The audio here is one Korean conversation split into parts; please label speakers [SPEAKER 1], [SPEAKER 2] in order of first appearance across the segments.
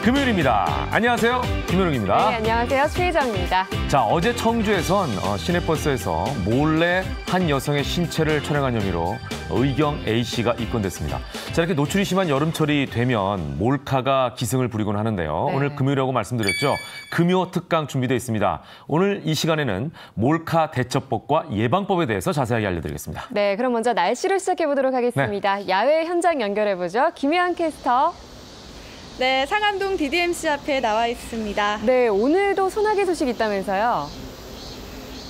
[SPEAKER 1] 금요일입니다. 안녕하세요. 김현웅입니다.
[SPEAKER 2] 네, 안녕하세요. 최희정입니다.
[SPEAKER 1] 자, 어제 청주에선 시내버스에서 몰래 한 여성의 신체를 촬영한 혐의로 의경 A씨가 입건됐습니다. 자, 이렇게 노출이 심한 여름철이 되면 몰카가 기승을 부리곤 하는데요.
[SPEAKER 2] 네.
[SPEAKER 1] 오늘 금요일이라고 말씀드렸죠. 금요 특강 준비되어 있습니다. 오늘 이 시간에는 몰카 대처법과 예방법에 대해서 자세하게 알려드리겠습니다.
[SPEAKER 2] 네, 그럼 먼저 날씨로 시작해보도록 하겠습니다. 네. 야외 현장 연결해보죠. 김혜한 캐스터.
[SPEAKER 3] 네, 상암동 DDMC 앞에 나와 있습니다.
[SPEAKER 2] 네, 오늘도 소나기 소식 있다면서요?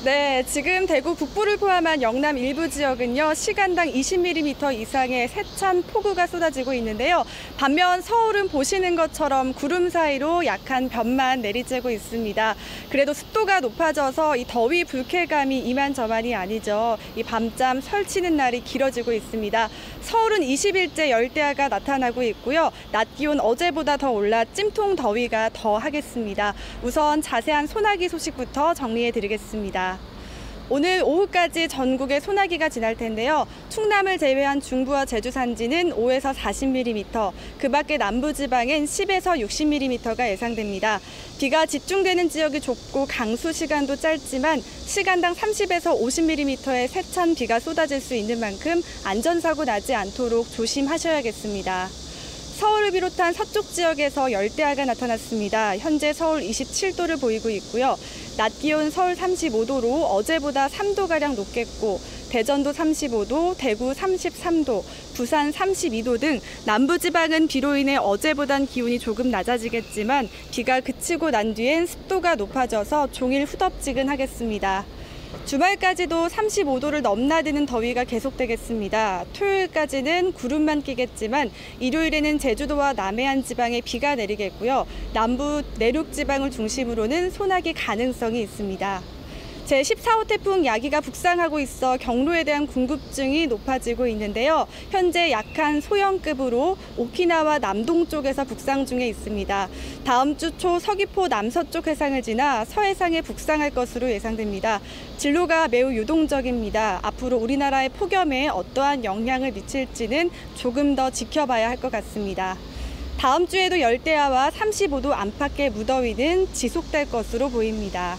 [SPEAKER 3] 네, 지금 대구 북부를 포함한 영남 일부 지역은요, 시간당 20mm 이상의 세찬 폭우가 쏟아지고 있는데요. 반면 서울은 보시는 것처럼 구름 사이로 약한 볕만 내리쬐고 있습니다. 그래도 습도가 높아져서 이 더위 불쾌감이 이만저만이 아니죠. 이 밤잠 설치는 날이 길어지고 있습니다. 서울은 20일째 열대야가 나타나고 있고요. 낮 기온 어제보다 더 올라 찜통 더위가 더 하겠습니다. 우선 자세한 소나기 소식부터 정리해드리겠습니다. 오늘 오후까지 전국에 소나기가 지날 텐데요. 충남을 제외한 중부와 제주 산지는 5에서 40mm, 그 밖에 남부지방엔 10에서 60mm가 예상됩니다. 비가 집중되는 지역이 좁고 강수 시간도 짧지만 시간당 30에서 50mm의 세찬 비가 쏟아질 수 있는 만큼 안전사고 나지 않도록 조심하셔야겠습니다. 서울을 비롯한 서쪽 지역에서 열대야가 나타났습니다. 현재 서울 27도를 보이고 있고요. 낮 기온 서울 35도로 어제보다 3도가량 높겠고 대전도 35도, 대구 33도, 부산 32도 등 남부지방은 비로 인해 어제보단 기온이 조금 낮아지겠지만 비가 그치고 난 뒤엔 습도가 높아져서 종일 후덥지근하겠습니다. 주말까지도 35도를 넘나드는 더위가 계속되겠습니다. 토요일까지는 구름만 끼겠지만 일요일에는 제주도와 남해안 지방에 비가 내리겠고요. 남부 내륙 지방을 중심으로는 소나기 가능성이 있습니다. 제14호 태풍 야기가 북상하고 있어 경로에 대한 궁금증이 높아지고 있는데요. 현재 약한 소형급으로 오키나와 남동쪽에서 북상 중에 있습니다. 다음 주 초 서귀포 남서쪽 해상을 지나 서해상에 북상할 것으로 예상됩니다. 진로가 매우 유동적입니다. 앞으로 우리나라의 폭염에 어떠한 영향을 미칠지는 조금 더 지켜봐야 할 것 같습니다. 다음 주에도 열대야와 35도 안팎의 무더위는 지속될 것으로 보입니다.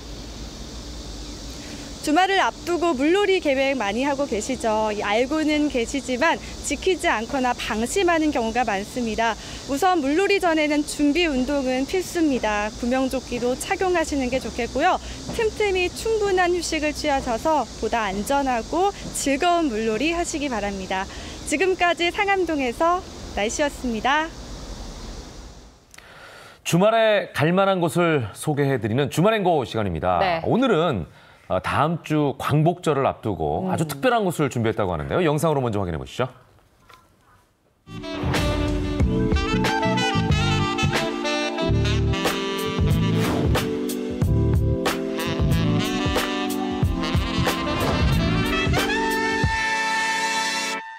[SPEAKER 3] 주말을 앞두고 물놀이 계획 많이 하고 계시죠. 알고는 계시지만 지키지 않거나 방심하는 경우가 많습니다. 우선 물놀이 전에는 준비 운동은 필수입니다. 구명조끼도 착용하시는 게 좋겠고요. 틈틈이 충분한 휴식을 취하셔서 보다 안전하고 즐거운 물놀이 하시기 바랍니다. 지금까지 상암동에서 날씨였습니다.
[SPEAKER 1] 주말에 갈 만한 곳을 소개해드리는 주말행고 시간입니다.
[SPEAKER 2] 네.
[SPEAKER 1] 오늘은 다음 주 광복절을 앞두고 아주 특별한 곳을 준비했다고 하는데요. 영상으로 먼저 확인해 보시죠.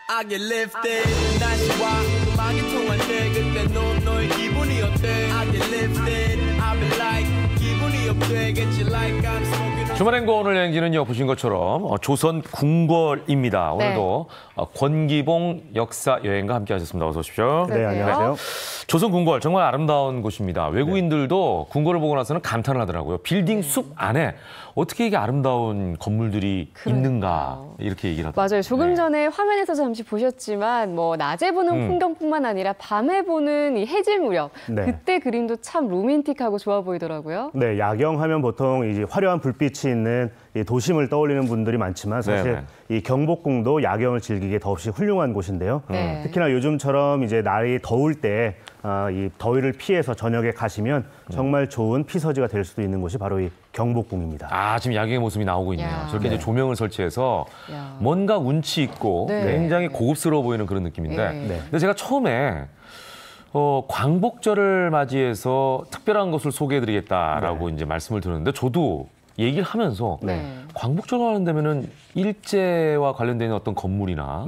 [SPEAKER 4] I get lifted 날씨와 음악이 통할 때 그때 넌 너의 기분이 어때 I get lifted I be like 기분이 업되겠지 like I'm smoking
[SPEAKER 1] 주말행고 오늘 여행지는요, 보신 것처럼 조선 궁궐입니다. 오늘도 권기봉 역사 여행과 함께 하셨습니다. 어서 오십시오.
[SPEAKER 5] 네, 안녕하세요.
[SPEAKER 1] 조선 궁궐 정말 아름다운 곳입니다. 외국인들도 궁궐을 보고 나서는 감탄을 하더라고요. 빌딩 숲 안에 어떻게 이게 아름다운 건물들이 있는가 이렇게 얘기를 하더라고요.
[SPEAKER 2] 맞아요. 조금 전에 화면에서 잠시 보셨지만 뭐 낮에 보는 풍경뿐만 아니라 밤에 보는 이 해질 무렵 그때 그림도 참 로맨틱하고 좋아 보이더라고요.
[SPEAKER 5] 네, 야경하면 보통 이제 화려한 불빛이 있는 이 도심을 떠올리는 분들이 많지만 사실 이 경복궁도 야경을 즐기기에 더없이 훌륭한 곳인데요. 특히나 요즘처럼 이제 날이 더울 때 이 더위를 피해서 저녁에 가시면 정말 좋은 피서지가 될 수도 있는 곳이 바로 이 경복궁입니다.
[SPEAKER 1] 아, 지금 야경의 모습이 나오고 있네요. 저렇게 이제 조명을 설치해서 뭔가 운치 있고 굉장히 고급스러워 보이는 그런 느낌인데 근데 제가 처음에 광복절을 맞이해서 특별한 곳을 소개해드리겠다라고 이제 말씀을 드렸는데 저도 얘기를 하면서 광복절 하는 데면은 일제와 관련된 어떤 건물이나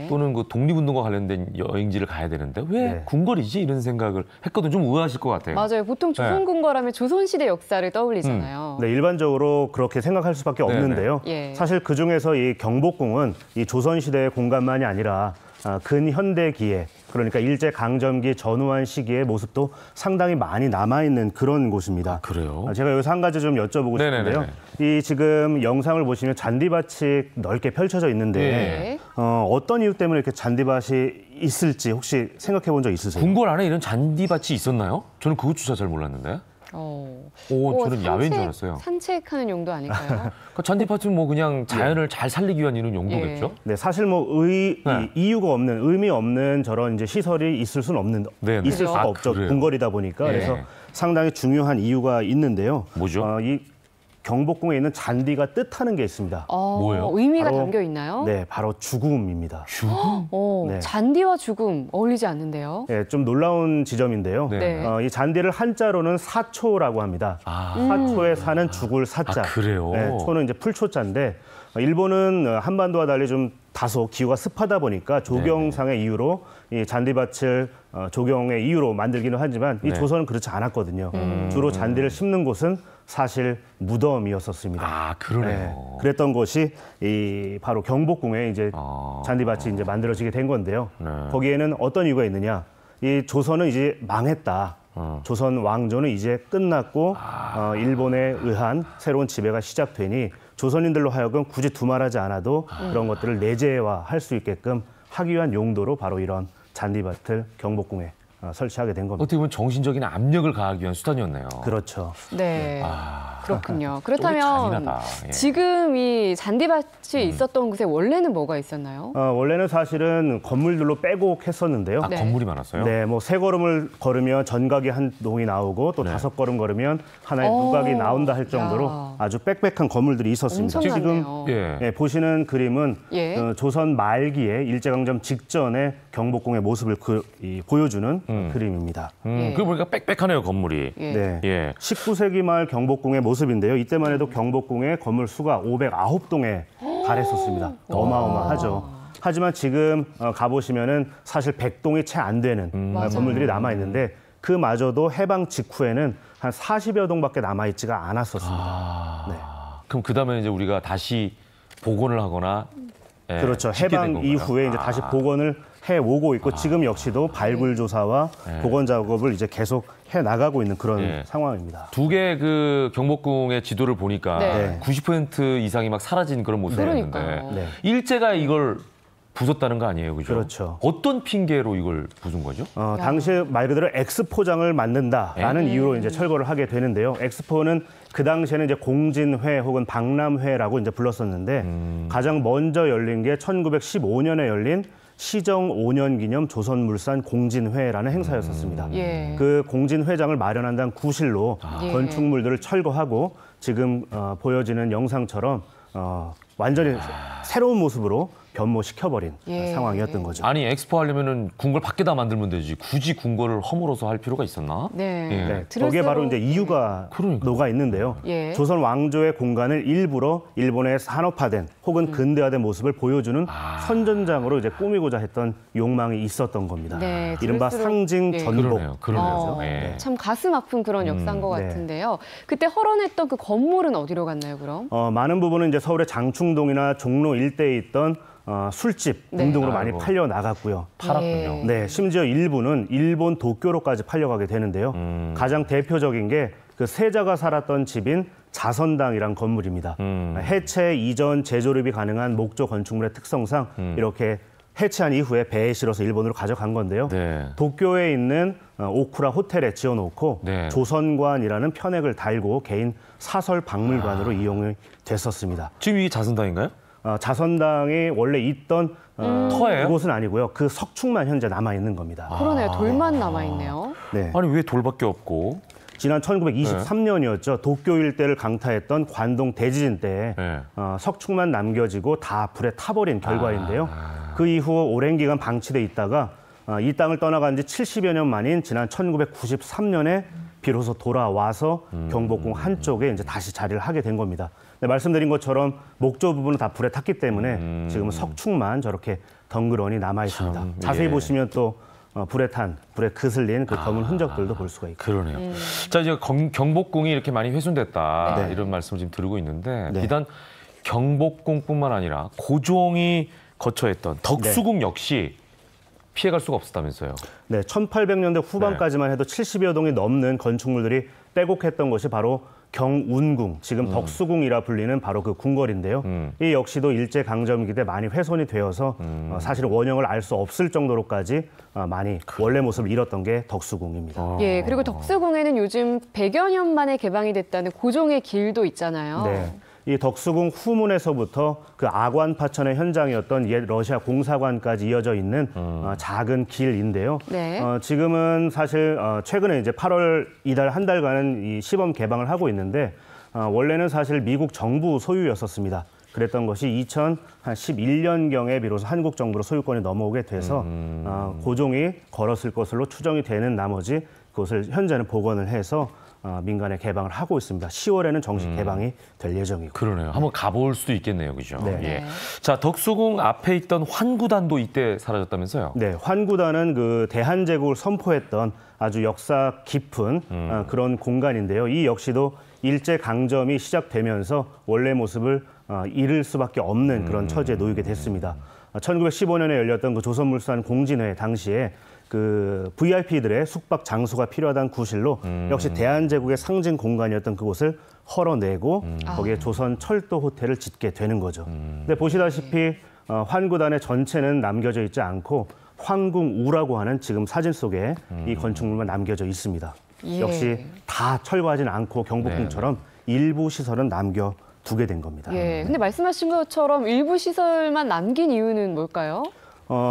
[SPEAKER 1] 또는 그 독립운동과 관련된 여행지를 가야 되는데 왜 궁궐이지 이런 생각을 했거든. 좀 의아하실 것 같아요.
[SPEAKER 2] 맞아요. 보통 조선궁궐하면 조선시대 역사를 떠올리잖아요.
[SPEAKER 5] 네, 일반적으로 그렇게 생각할 수밖에 없는데요. 사실 그중에서 이 경복궁은 이 조선시대의 공간만이 아니라 근현대기에 그러니까 일제강점기 전후한 시기의 모습도 상당히 많이 남아있는 그런 곳입니다.
[SPEAKER 1] 그래요?
[SPEAKER 5] 제가 여기서 한 가지 좀 여쭤보고 싶은데요. 이 지금 영상을 보시면 잔디밭이 넓게 펼쳐져 있는데 어떤 이유 때문에 이렇게 잔디밭이 있을지 혹시 생각해 본 적 있으세요?
[SPEAKER 1] 궁궐 안에 이런 잔디밭이 있었나요? 저는 그것조차 잘 몰랐는데. 저는 야외인 줄 알았어요.
[SPEAKER 2] 산책하는 용도 아닐까요?
[SPEAKER 1] 그러니까 잔디밭은 뭐 그냥 자연을 잘 살리기 위한 이런 용도겠죠?
[SPEAKER 5] 네, 사실 뭐 이유가 없는, 의미 없는 저런 이제 시설이 있을 수는 없는, 있을 수가 없죠.
[SPEAKER 1] 그래요?
[SPEAKER 5] 궁궐이다 보니까. 그래서 상당히 중요한 이유가 있는데요.
[SPEAKER 1] 뭐죠?
[SPEAKER 5] 이 경복궁에 있는 잔디가 뜻하는 게 있습니다.
[SPEAKER 1] 뭐예요?
[SPEAKER 2] 의미가 담겨 있나요?
[SPEAKER 5] 네, 바로 죽음입니다.
[SPEAKER 1] 죽음?
[SPEAKER 2] 잔디와 죽음 어울리지 않는데요?
[SPEAKER 5] 네, 좀 놀라운 지점인데요. 이 잔디를 한자로는 사초라고 합니다. 사초에 사는 죽을 사자.
[SPEAKER 1] 그래요?
[SPEAKER 5] 네, 초는 이제 풀초자인데 일본은 한반도와 달리 좀 다소 기후가 습하다 보니까 조경상의 이유로 이 잔디밭을 조경의 이유로 만들기는 하지만 이 조선은 그렇지 않았거든요. 주로 잔디를 심는 곳은 사실 무덤이었었습니다.
[SPEAKER 1] 그러네요.
[SPEAKER 5] 그랬던 곳이 바로 경복궁에 이제 잔디밭이 이제 만들어지게 된 건데요. 거기에는 어떤 이유가 있느냐? 이 조선은 이제 망했다. 조선 왕조는 이제 끝났고 일본에 의한 새로운 지배가 시작되니 조선인들로 하여금 굳이 두말하지 않아도 그런 것들을 내재화할 수 있게끔 하기 위한 용도로 바로 이런 잔디밭을 경복궁에 설치하게 된 겁니다.
[SPEAKER 1] 어떻게 보면 정신적인 압력을 가하기 위한 수단이었네요.
[SPEAKER 5] 그렇죠.
[SPEAKER 2] 네. 그렇군요. 그렇다면 지금 이 잔디밭이 있었던 곳에 원래는 뭐가 있었나요?
[SPEAKER 5] 원래는 사실은 건물들로 빼곡했었는데요.
[SPEAKER 1] 건물이 많았어요?
[SPEAKER 5] 네, 뭐 세 걸음을 걸으면 전각이 한 동이 나오고 또 5걸음 걸으면 하나의 누각이 나온다 할 정도로 아주 빽빽한 건물들이 있었습니다. 지금 보시는 그림은 조선 말기에 일제강점 직전에 경복궁의 모습을 보여주는 그림입니다.
[SPEAKER 1] 그거 보니까 빽빽하네요, 건물이.
[SPEAKER 5] 19세기 말 경복궁의 모습인데요. 이때만 해도 경복궁의 건물 수가 509동에 달했었습니다. 어마어마하죠. 하지만 지금 가보시면은 사실 100동이 채 안 되는 건물들이 남아있는데 그마저도 해방 직후에는 한 40여 동밖에 남아있지가 않았었습니다.
[SPEAKER 1] 그럼 그다음에 이제 우리가 다시 복원을 하거나
[SPEAKER 5] 그렇죠. 해방 이후에 이제 다시 복원을 해오고 있고 지금 역시도 발굴 조사와 복원 작업을 이제 계속 해 나가고 있는 그런 상황입니다.
[SPEAKER 1] 두 개 그 경복궁의 지도를 보니까 90% 이상이 막 사라진 그런 모습이었는데 일제가 이걸 부쉈다는 거 아니에요, 그죠?
[SPEAKER 5] 그렇죠.
[SPEAKER 1] 어떤 핑계로 이걸 부순 거죠?
[SPEAKER 5] 당시 말 그대로 엑스포장을 만든다라는 이유로 이제 철거를 하게 되는데요. 엑스포는 그 당시에는 이제 공진회 혹은 박람회라고 이제 불렀었는데 가장 먼저 열린 게 1915년에 열린 시정 5년 기념 조선물산 공진회라는 행사였었습니다. 그 공진회장을 마련한다는 구실로 건축물들을 철거하고 지금 보여지는 영상처럼 완전히 새로운 모습으로 변모시켜버린 상황이었던 거죠.
[SPEAKER 1] 아니 엑스포 하려면은 궁궐 밖에다 만들면 되지 굳이 궁궐을 허물어서 할 필요가 있었나?
[SPEAKER 5] 거기에 바로 이제 이유가 녹아 있는데요. 조선 왕조의 공간을 일부러 일본의 산업화된 혹은 근대화된 모습을 보여주는 선전장으로 이제 꾸미고자 했던 욕망이 있었던 겁니다. 이른바 상징 전복.
[SPEAKER 1] 그러네요.
[SPEAKER 2] 참 가슴 아픈 그런 역사인 것 같은데요. 그때 허론했던 그 건물은 어디로 갔나요, 그럼?
[SPEAKER 5] 많은 부분은 이제 서울의 장충동이나 종로 일대에 있던 술집 등등으로 많이 팔려 나갔고요.
[SPEAKER 1] 팔았군요.
[SPEAKER 5] 심지어 일부는 일본 도쿄로까지 팔려가게 되는데요. 가장 대표적인 게 그 세자가 살았던 집인 자선당이란 건물입니다. 해체 이전 재조립이 가능한 목조 건축물의 특성상 이렇게 해체한 이후에 배에 실어서 일본으로 가져간 건데요. 도쿄에 있는 오쿠라 호텔에 지어놓고 조선관이라는 편액을 달고 개인 사설 박물관으로 이용이 됐었습니다.
[SPEAKER 1] 지금 이게 자선당인가요?
[SPEAKER 5] 자선당이 원래 있던
[SPEAKER 1] 터예요?
[SPEAKER 5] 그곳은 아니고요. 그 석축만 현재 남아있는 겁니다.
[SPEAKER 2] 그러네요. 돌만 남아있네요.
[SPEAKER 1] 아니 왜 돌밖에 없고?
[SPEAKER 5] 지난 1923년이었죠. 도쿄 일대를 강타했던 관동 대지진 때 석축만 남겨지고 다 불에 타버린 결과인데요. 그 이후 오랜 기간 방치돼 있다가 이 땅을 떠나간 지 70여 년 만인 지난 1993년에 비로소 돌아와서 경복궁 한쪽에 이제 다시 자리를 하게 된 겁니다. 네, 말씀드린 것처럼 목조 부분은 다 불에 탔기 때문에 지금은 석축만 저렇게 덩그러니 남아 있습니다. 자세히 보시면 또 불에 그슬린 그 검은 흔적들도 볼 수가 있고.
[SPEAKER 1] 그러네요. 자, 이제 경복궁이 이렇게 많이 훼손됐다
[SPEAKER 5] 네.
[SPEAKER 1] 이런 말씀을 지금 드리고 있는데
[SPEAKER 5] 네.
[SPEAKER 1] 비단 경복궁뿐만 아니라 고종이 거처했던 덕수궁 역시 피해갈 수가 없었다면서요.
[SPEAKER 5] 네, 1800년대 후반까지만 해도 70여 동이 넘는 건축물들이 빼곡했던 것이 바로 경운궁, 지금 덕수궁이라 불리는 바로 그 궁궐인데요. 이 역시도 일제강점기 때 많이 훼손이 되어서 사실은 원형을 알 수 없을 정도로까지 많이 원래 모습을 잃었던 게 덕수궁입니다.
[SPEAKER 2] 예, 그리고 덕수궁에는 요즘 100여 년 만에 개방이 됐다는 고종의 길도 있잖아요.
[SPEAKER 5] 네. 이 덕수궁 후문에서부터 그 아관 파천의 현장이었던 옛 러시아 공사관까지 이어져 있는 작은 길인데요.
[SPEAKER 2] 네.
[SPEAKER 5] 지금은 사실 최근에 이제 8월 이달 한 달간은 이 시범 개방을 하고 있는데 원래는 사실 미국 정부 소유였었습니다. 그랬던 것이 2011년경에 비로소 한국 정부로 소유권이 넘어오게 돼서 고종이 걸었을 것으로 추정이 되는 나머지 그것을 현재는 복원을 해서 민간에 개방을 하고 있습니다. 10월에는 정식 개방이 될 예정이고.
[SPEAKER 1] 그러네요. 한번 가볼 수도 있겠네요, 그죠?
[SPEAKER 5] 네.
[SPEAKER 1] 예. 자, 덕수궁 앞에 있던 환구단도 이때 사라졌다면서요?
[SPEAKER 5] 네, 환구단은 그 대한제국을 선포했던 아주 역사 깊은 그런 공간인데요. 이 역시도 일제 강점이 시작되면서 원래 모습을 잃을 수밖에 없는 그런 처지에 놓이게 됐습니다. 1915년에 열렸던 그 조선물산 공진회 당시에 그 VIP들의 숙박 장소가 필요하다는 구실로 역시 대한제국의 상징 공간이었던 그곳을 헐어내고 거기에 조선 철도 호텔을 짓게 되는 거죠. 근데 보시다시피 환구단의 전체는 남겨져 있지 않고 황궁우라고 하는 지금 사진 속에 이 건축물만 남겨져 있습니다.
[SPEAKER 2] 예.
[SPEAKER 5] 역시 다 철거하지는 않고 경복궁처럼 일부 시설은 남겨두게 된 겁니다.
[SPEAKER 2] 예, 근데 말씀하신 것처럼 일부 시설만 남긴 이유는 뭘까요?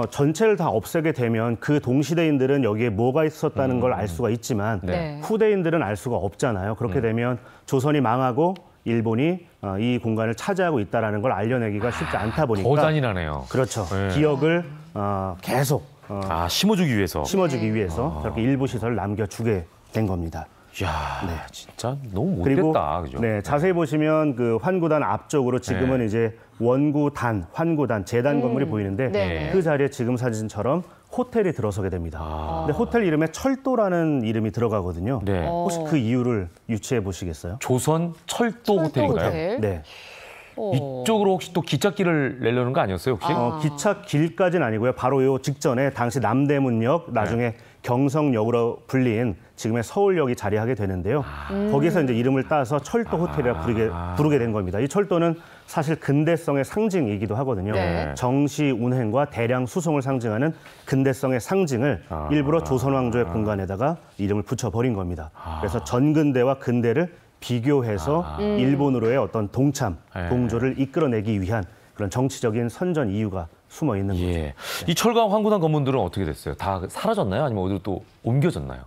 [SPEAKER 5] 전체를 다 없애게 되면 그 동시대인들은 여기에 뭐가 있었다는 걸 알 수가 있지만
[SPEAKER 2] 네.
[SPEAKER 5] 후대인들은 알 수가 없잖아요. 그렇게 되면 조선이 망하고 일본이 이 공간을 차지하고 있다는 걸 알려내기가 쉽지 않다 보니까
[SPEAKER 1] 더 잔인하네요.
[SPEAKER 5] 그렇죠.
[SPEAKER 1] 네.
[SPEAKER 5] 기억을 계속
[SPEAKER 1] 심어주기 위해서.
[SPEAKER 5] 심어주기 위해서 저렇게 일부 시설을 남겨주게 된 겁니다.
[SPEAKER 1] 이야, 진짜 너무
[SPEAKER 5] 그리고
[SPEAKER 1] 못됐다, 그죠?
[SPEAKER 5] 네, 자세히 보시면 그 환구단 앞쪽으로 지금은 이제 원구단, 환구단, 재단 건물이 보이는데
[SPEAKER 2] 네.
[SPEAKER 5] 그 자리에 지금 사진처럼 호텔이 들어서게 됩니다. 근데 호텔 이름에 철도라는 이름이 들어가거든요.
[SPEAKER 1] 네.
[SPEAKER 5] 혹시 그 이유를 유추해 보시겠어요?
[SPEAKER 1] 조선 철도 호텔인가요?
[SPEAKER 2] 호텔.
[SPEAKER 5] 네.
[SPEAKER 1] 이쪽으로 혹시 또 기찻길을 내려는 거 아니었어요, 혹시?
[SPEAKER 5] 기차 길까지는 아니고요. 바로 요 직전에 당시 남대문역, 나중에 경성역으로 불린 지금의 서울역이 자리하게 되는데요. 거기서 이제 이름을 따서 철도 호텔이라 부르게 된 겁니다. 이 철도는 사실 근대성의 상징이기도 하거든요.
[SPEAKER 2] 네.
[SPEAKER 5] 정시 운행과 대량 수송을 상징하는 근대성의 상징을 일부러 조선 왕조의 공간에다가 이름을 붙여버린 겁니다. 그래서 전근대와 근대를 비교해서 일본으로의 어떤 동참, 동조를 이끌어내기 위한 그런 정치적인 선전 이유가 숨어 있는 거죠.
[SPEAKER 1] 예. 이 철강 환구단 건물들은 어떻게 됐어요? 다 사라졌나요? 아니면 어디로 또 옮겨졌나요?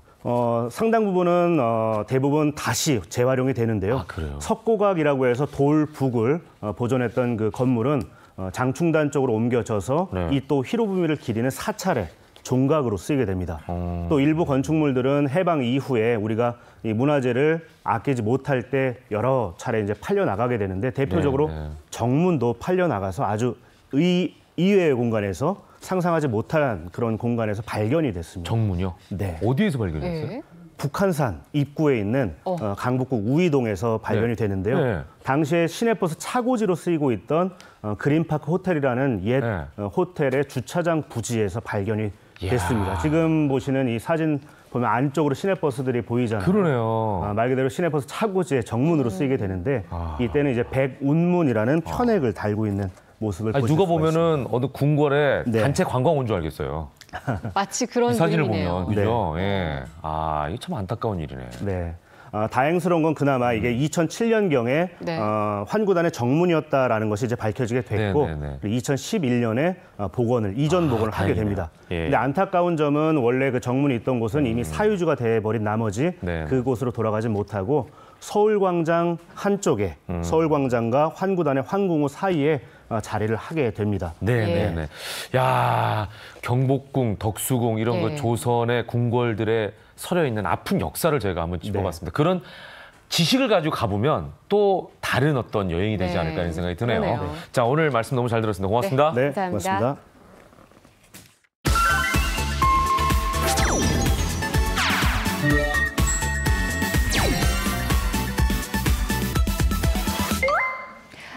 [SPEAKER 5] 상당 부분은 대부분 다시 재활용이 되는데요.
[SPEAKER 1] 그래요?
[SPEAKER 5] 석고각이라고 해서 돌북을 보존했던 그 건물은 장충단 쪽으로 옮겨져서
[SPEAKER 1] 네.
[SPEAKER 5] 이 또 희로부미를 기리는 사찰의 종각으로 쓰이게 됩니다. 또 일부 건축물들은 해방 이후에 우리가 이 문화재를 아끼지 못할 때 여러 차례 이제 팔려 나가게 되는데 대표적으로 정문도 팔려 나가서 아주 의외의 공간에서 상상하지 못한 그런 공간에서 발견이 됐습니다.
[SPEAKER 1] 정문이요?
[SPEAKER 5] 네.
[SPEAKER 1] 어디에서 발견했어요?
[SPEAKER 2] 네.
[SPEAKER 5] 북한산 입구에 있는 강북구 우이동에서 발견이 되는데요.
[SPEAKER 1] 네.
[SPEAKER 5] 당시에 시내버스 차고지로 쓰이고 있던 그린파크 호텔이라는 옛 호텔의 주차장 부지에서 발견이 됐습니다. 지금 보시는 이 사진 보면 안쪽으로 시내버스들이 보이잖아요.
[SPEAKER 1] 그러네요.
[SPEAKER 5] 말 그대로 시내버스 차고지의 정문으로 쓰이게 되는데 이때는 이제 백운문이라는 편액을 달고 있는 모습을 보실
[SPEAKER 1] 누가
[SPEAKER 5] 수가
[SPEAKER 1] 보면은 어느 궁궐에
[SPEAKER 5] 네.
[SPEAKER 1] 단체 관광 온 줄 알겠어요.
[SPEAKER 2] 마치 그런
[SPEAKER 1] 이 사진을
[SPEAKER 2] 그림이네요.
[SPEAKER 1] 보면 그죠? 예. 이게 참 안타까운 일이네.
[SPEAKER 5] 네. 다행스러운 건 그나마 이게 2007년경에
[SPEAKER 2] 네.
[SPEAKER 5] 환구단의 정문이었다라는 것이 이제 밝혀지게 됐고
[SPEAKER 1] 네, 네, 네.
[SPEAKER 5] 2011년에 이전 복원을 하게
[SPEAKER 1] 다행이네요.
[SPEAKER 5] 됩니다.
[SPEAKER 1] 예.
[SPEAKER 5] 근데 안타까운 점은 원래 그 정문이 있던 곳은 이미 사유지가 돼버린 나머지
[SPEAKER 1] 네.
[SPEAKER 5] 그곳으로 돌아가지 못하고 서울광장 한쪽에 서울광장과 환구단의 환궁우 사이에 자리를 하게 됩니다.
[SPEAKER 1] 네네네. 야, 경복궁, 덕수궁 이런
[SPEAKER 2] 네.
[SPEAKER 1] 거 조선의 궁궐들의 서려 있는 아픈 역사를 제가 한번 짚어봤습니다. 그런 지식을 가지고 가보면 또 다른 어떤 여행이 되지 않을까 하는 생각이 드네요.
[SPEAKER 2] 그러네요.
[SPEAKER 1] 자, 오늘 말씀 너무 잘 들었습니다. 고맙습니다.
[SPEAKER 5] 네,
[SPEAKER 2] 감사합니다.
[SPEAKER 5] 고맙습니다.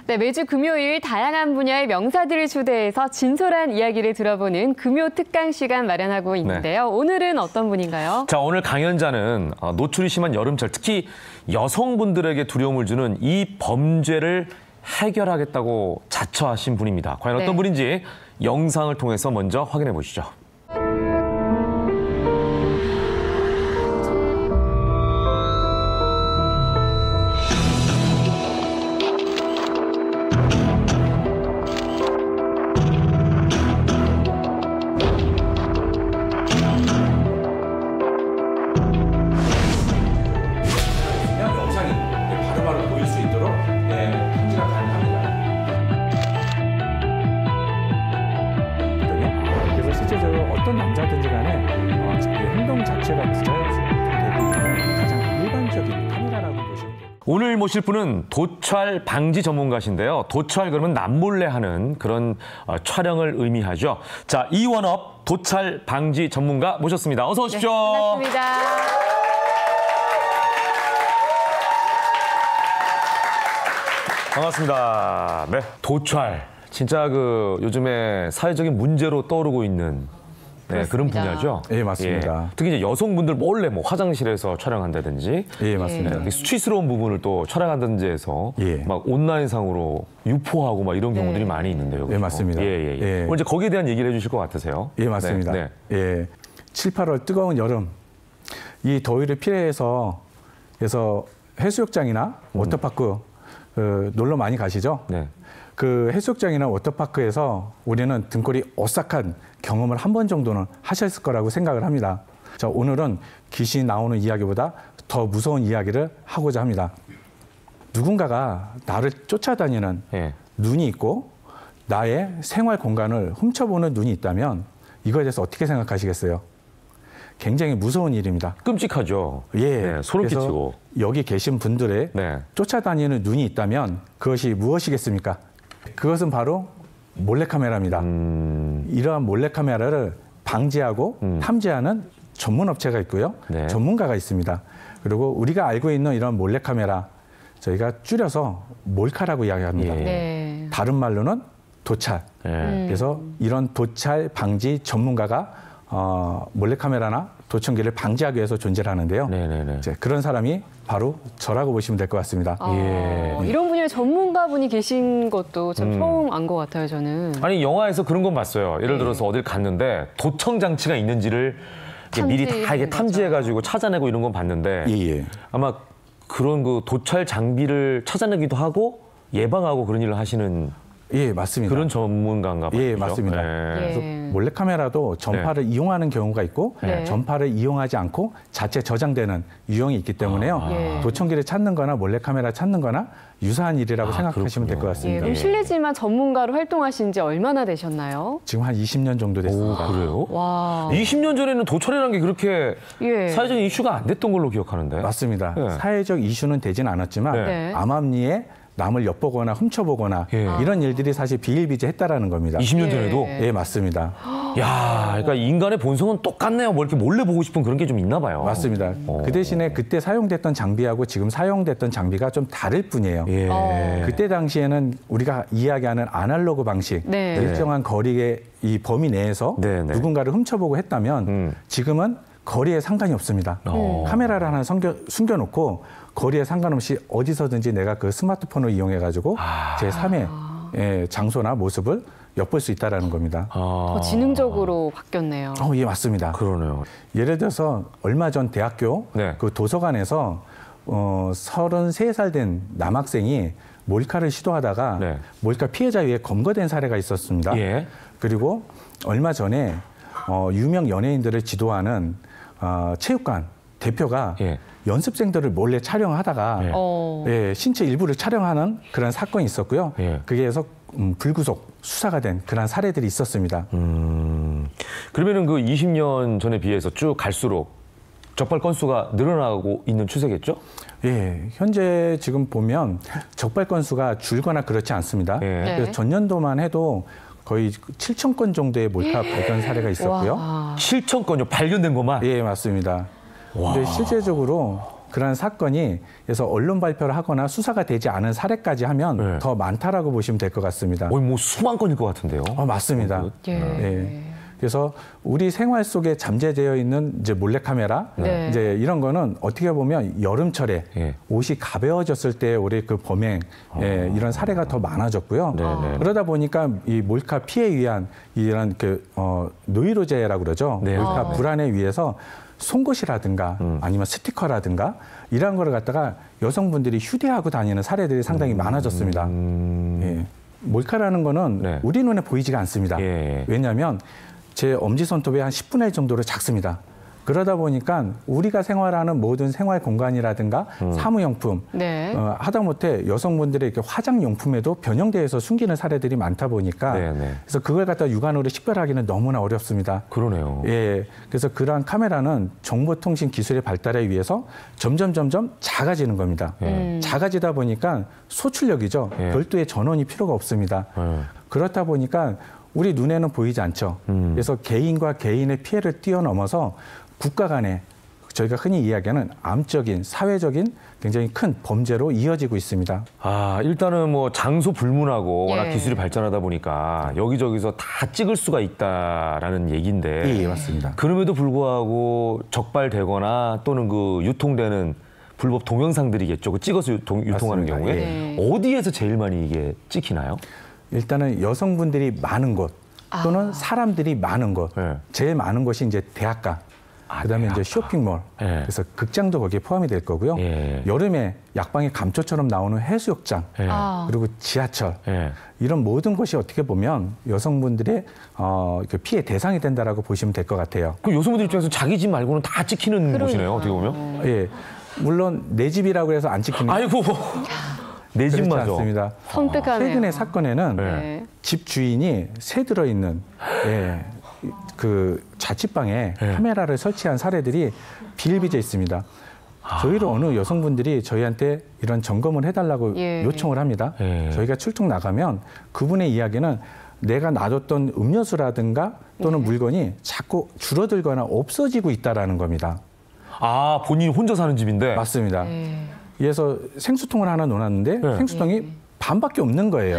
[SPEAKER 2] 네, 매주 금요일 다양한 분야의 명사들을 초대해서 진솔한 이야기를 들어보는 금요 특강 시간 마련하고 있는데요. 오늘은 어떤 분인가요?
[SPEAKER 1] 자, 오늘 강연자는 노출이 심한 여름철, 특히 여성분들에게 두려움을 주는 이 범죄를 해결하겠다고 자처하신 분입니다. 과연 어떤 분인지 영상을 통해서 먼저 확인해 보시죠.
[SPEAKER 6] 어떤 남자든지 간에 행동 자체가 부자연스럽게 가장 일반적인 카메라라고 보시면 돼요.
[SPEAKER 1] 오늘 모실 분은 도찰 방지 전문가신데요. 도찰 그러면 남몰래 하는 그런 촬영을 의미하죠. 자, 이원업 도찰 방지 전문가 모셨습니다. 어서 오십시오.
[SPEAKER 2] 네, 반갑습니다.
[SPEAKER 1] 반갑습니다. 네, 도찰. 진짜 그 요즘에 사회적인 문제로 떠오르고 있는 그런 분야죠.
[SPEAKER 6] 예, 맞습니다.
[SPEAKER 1] 특히 이제 여성분들 몰래 뭐 화장실에서 촬영한다든지,
[SPEAKER 6] 예, 맞습니다.
[SPEAKER 1] 수치스러운 부분을 또 촬영한다든지 해서 막 온라인상으로 유포하고 막 이런 경우들이 많이 있는데요.
[SPEAKER 6] 예, 맞습니다.
[SPEAKER 1] 오늘 이제 거기에 대한 얘기를 해주실 것 같으세요.
[SPEAKER 6] 예, 맞습니다. 예, 7, 8월 뜨거운 여름 이 더위를 피해서 그래서 해수욕장이나 워터파크 놀러 많이 가시죠?
[SPEAKER 1] 네.
[SPEAKER 6] 그 해수욕장이나 워터파크에서 우리는 등골이 오싹한 경험을 한 번 정도는 하셨을 거라고 생각을 합니다. 자, 오늘은 귀신이 나오는 이야기보다 더 무서운 이야기를 하고자 합니다. 누군가가 나를 쫓아다니는 눈이 있고 나의 생활 공간을 훔쳐보는 눈이 있다면 이거에 대해서 어떻게 생각하시겠어요? 굉장히 무서운 일입니다.
[SPEAKER 1] 끔찍하죠.
[SPEAKER 6] 예,
[SPEAKER 1] 소름
[SPEAKER 6] 그래서
[SPEAKER 1] 끼치고.
[SPEAKER 6] 여기 계신 분들의 쫓아다니는 눈이 있다면 그것이 무엇이겠습니까? 그것은 바로 몰래카메라입니다. 이러한 몰래카메라를 방지하고 탐지하는 전문 업체가 있고요. 전문가가 있습니다. 그리고 우리가 알고 있는 이런 몰래카메라 저희가 줄여서 몰카라고 이야기합니다. 다른 말로는 도찰. 그래서 이런 도찰 방지 전문가가 몰래카메라나 도청기를 방지하기 위해서 존재를 하는데요. 이제 그런 사람이 바로 저라고 보시면 될 것 같습니다.
[SPEAKER 2] 이런 분야의 전문가분이 계신 것도 참 처음 안 것 같아요, 저는.
[SPEAKER 1] 아니, 영화에서 그런 건 봤어요. 예를 들어서 어딜 갔는데 도청 장치가 있는지를 미리 다 이게 탐지해가지고 찾아내고 이런 건 봤는데 아마 그런 그 도찰 장비를 찾아내기도 하고 예방하고 그런 일을 하시는
[SPEAKER 6] 맞습니다.
[SPEAKER 1] 그런 전문가인가 봐요.
[SPEAKER 6] 예, 맞습니다. 그래서 몰래카메라도 전파를 이용하는 경우가 있고 전파를 이용하지 않고 자체 저장되는 유형이 있기 때문에요. 도청기를 찾는 거나 몰래카메라 찾는 거나 유사한 일이라고 생각하시면 될 것 같습니다.
[SPEAKER 2] 그럼 실례지만 전문가로 활동하신 지 얼마나 되셨나요?
[SPEAKER 6] 지금 한 20년 정도 됐습니다.
[SPEAKER 1] 그래요?
[SPEAKER 2] 와.
[SPEAKER 1] 20년 전에는 도찰이라는 게 그렇게 사회적인 이슈가 안 됐던 걸로 기억하는데.
[SPEAKER 6] 맞습니다. 사회적 이슈는 되진 않았지만 암암리에 남을 엿보거나 훔쳐보거나 이런 일들이 사실 비일비재했다라는 겁니다.
[SPEAKER 1] 20년 전에도?
[SPEAKER 6] 예, 맞습니다.
[SPEAKER 1] 야, 그러니까 인간의 본성은 똑같네요. 뭐 이렇게 몰래 보고 싶은 그런 게 좀 있나 봐요.
[SPEAKER 6] 맞습니다. 그 대신에 그때 사용됐던 장비하고 지금 사용됐던 장비가 좀 다를 뿐이에요. 그때 당시에는 우리가 이야기하는 아날로그 방식, 일정한 거리의 이 범위 내에서 누군가를 훔쳐보고 했다면 지금은 거리에 상관이 없습니다. 카메라를 하나 숨겨놓고 거리에 상관없이 어디서든지 내가 그 스마트폰을 이용해가지고 제 3의 장소나 모습을 엿볼 수 있다는 겁니다.
[SPEAKER 2] 더 지능적으로 바뀌었네요.
[SPEAKER 6] 예, 맞습니다.
[SPEAKER 1] 그러네요.
[SPEAKER 6] 예를 들어서 얼마 전 대학교 그 도서관에서 33살 된 남학생이 몰카를 시도하다가 몰카 피해자 위에 검거된 사례가 있었습니다. 그리고 얼마 전에 유명 연예인들을 지도하는 체육관 대표가 연습생들을 몰래 촬영하다가 신체 일부를 촬영하는 그런 사건이 있었고요. 그게 해서 불구속 수사가 된 그런 사례들이 있었습니다.
[SPEAKER 1] 그러면은 그 20년 전에 비해서 쭉 갈수록 적발 건수가 늘어나고 있는 추세겠죠?
[SPEAKER 6] 예, 현재 지금 보면 적발 건수가 줄거나 그렇지 않습니다.
[SPEAKER 1] 예.
[SPEAKER 6] 그래서 전년도만 해도 거의 7천 건 정도의 몰카 발견 사례가 있었고요.
[SPEAKER 1] 7천 건요? 발견된 것만?
[SPEAKER 6] 예, 맞습니다. 근데 실제적으로 그런 사건이 그래서 언론 발표를 하거나 수사가 되지 않은 사례까지 하면 더 많다라고 보시면 될 것 같습니다.
[SPEAKER 1] 거의 뭐 수만 건일 것 같은데요?
[SPEAKER 6] 맞습니다. 예. 그래서 우리 생활 속에 잠재되어 있는 이제 몰래카메라 이제 이런 거는 어떻게 보면 여름철에 옷이 가벼워졌을 때 올해 그 범행 이런 사례가 더 많아졌고요. 그러다 보니까 이 몰카 피해 위한 이런 그 노이로제라고 그러죠. 몰카 불안에 의해서 송곳이라든가 아니면 스티커라든가 이런 거를 갖다가 여성분들이 휴대하고 다니는 사례들이 상당히 많아졌습니다. 예. 몰카라는 거는 우리 눈에 보이지가 않습니다. 왜냐하면 제 엄지손톱의 한 10분의 1 정도로 작습니다. 그러다 보니까 우리가 생활하는 모든 생활 공간이라든가 사무용품, 하다못해 여성분들의 이렇게 화장용품에도 변형돼서 숨기는 사례들이 많다 보니까 그래서 그걸 갖다 육안으로 식별하기는 너무나 어렵습니다.
[SPEAKER 1] 그러네요.
[SPEAKER 6] 예, 그래서 그러한 카메라는 정보통신 기술의 발달에 의해서 점점 작아지는 겁니다. 작아지다 보니까 소출력이죠. 별도의 전원이 필요가 없습니다. 그렇다 보니까 우리 눈에는 보이지 않죠. 그래서 개인과 개인의 피해를 뛰어넘어서 국가 간에 저희가 흔히 이야기하는 암적인, 사회적인 굉장히 큰 범죄로 이어지고 있습니다.
[SPEAKER 1] 일단은 뭐 장소 불문하고 워낙 기술이 발전하다 보니까 여기저기서 다 찍을 수가 있다라는 얘기인데.
[SPEAKER 6] 예, 맞습니다.
[SPEAKER 1] 그럼에도 불구하고 적발되거나 또는 그 유통되는 불법 동영상들이겠죠. 그 찍어서 유통하는
[SPEAKER 6] 맞습니다.
[SPEAKER 1] 경우에 어디에서 제일 많이 이게 찍히나요?
[SPEAKER 6] 일단은 여성분들이 많은 곳 또는 사람들이 많은 곳. 제일 많은 곳이 이제 대학가. 그다음에 이제 쇼핑몰, 그래서 극장도 거기에 포함이 될 거고요. 여름에 약방의 감초처럼 나오는 해수욕장, 그리고 지하철 이런 모든 곳이 어떻게 보면 여성분들의 피해 대상이 된다라고 보시면 될 것 같아요.
[SPEAKER 1] 그 여성분들 입장에서 자기 집 말고는 다 찍히는 곳이네요. 어떻게 보면.
[SPEAKER 6] 예, 물론 내 집이라고 해서 안 찍히는.
[SPEAKER 1] 아이고. 내 집마저.
[SPEAKER 6] 않습니다.
[SPEAKER 2] 섬뜩하네요.
[SPEAKER 6] 최근의 사건에는 집 주인이 새 들어있는 그 자취방에 카메라를 설치한 사례들이 비일비재 있습니다. 저희를 어느 여성분들이 저희한테 이런 점검을 해달라고 요청을 합니다. 저희가 출동 나가면 그분의 이야기는 내가 놔뒀던 음료수라든가 또는 물건이 자꾸 줄어들거나 없어지고 있다라는 겁니다.
[SPEAKER 1] 본인이 혼자 사는 집인데?
[SPEAKER 6] 맞습니다. 그래서 생수통을 하나 놓았는데 생수통이 반밖에 없는 거예요.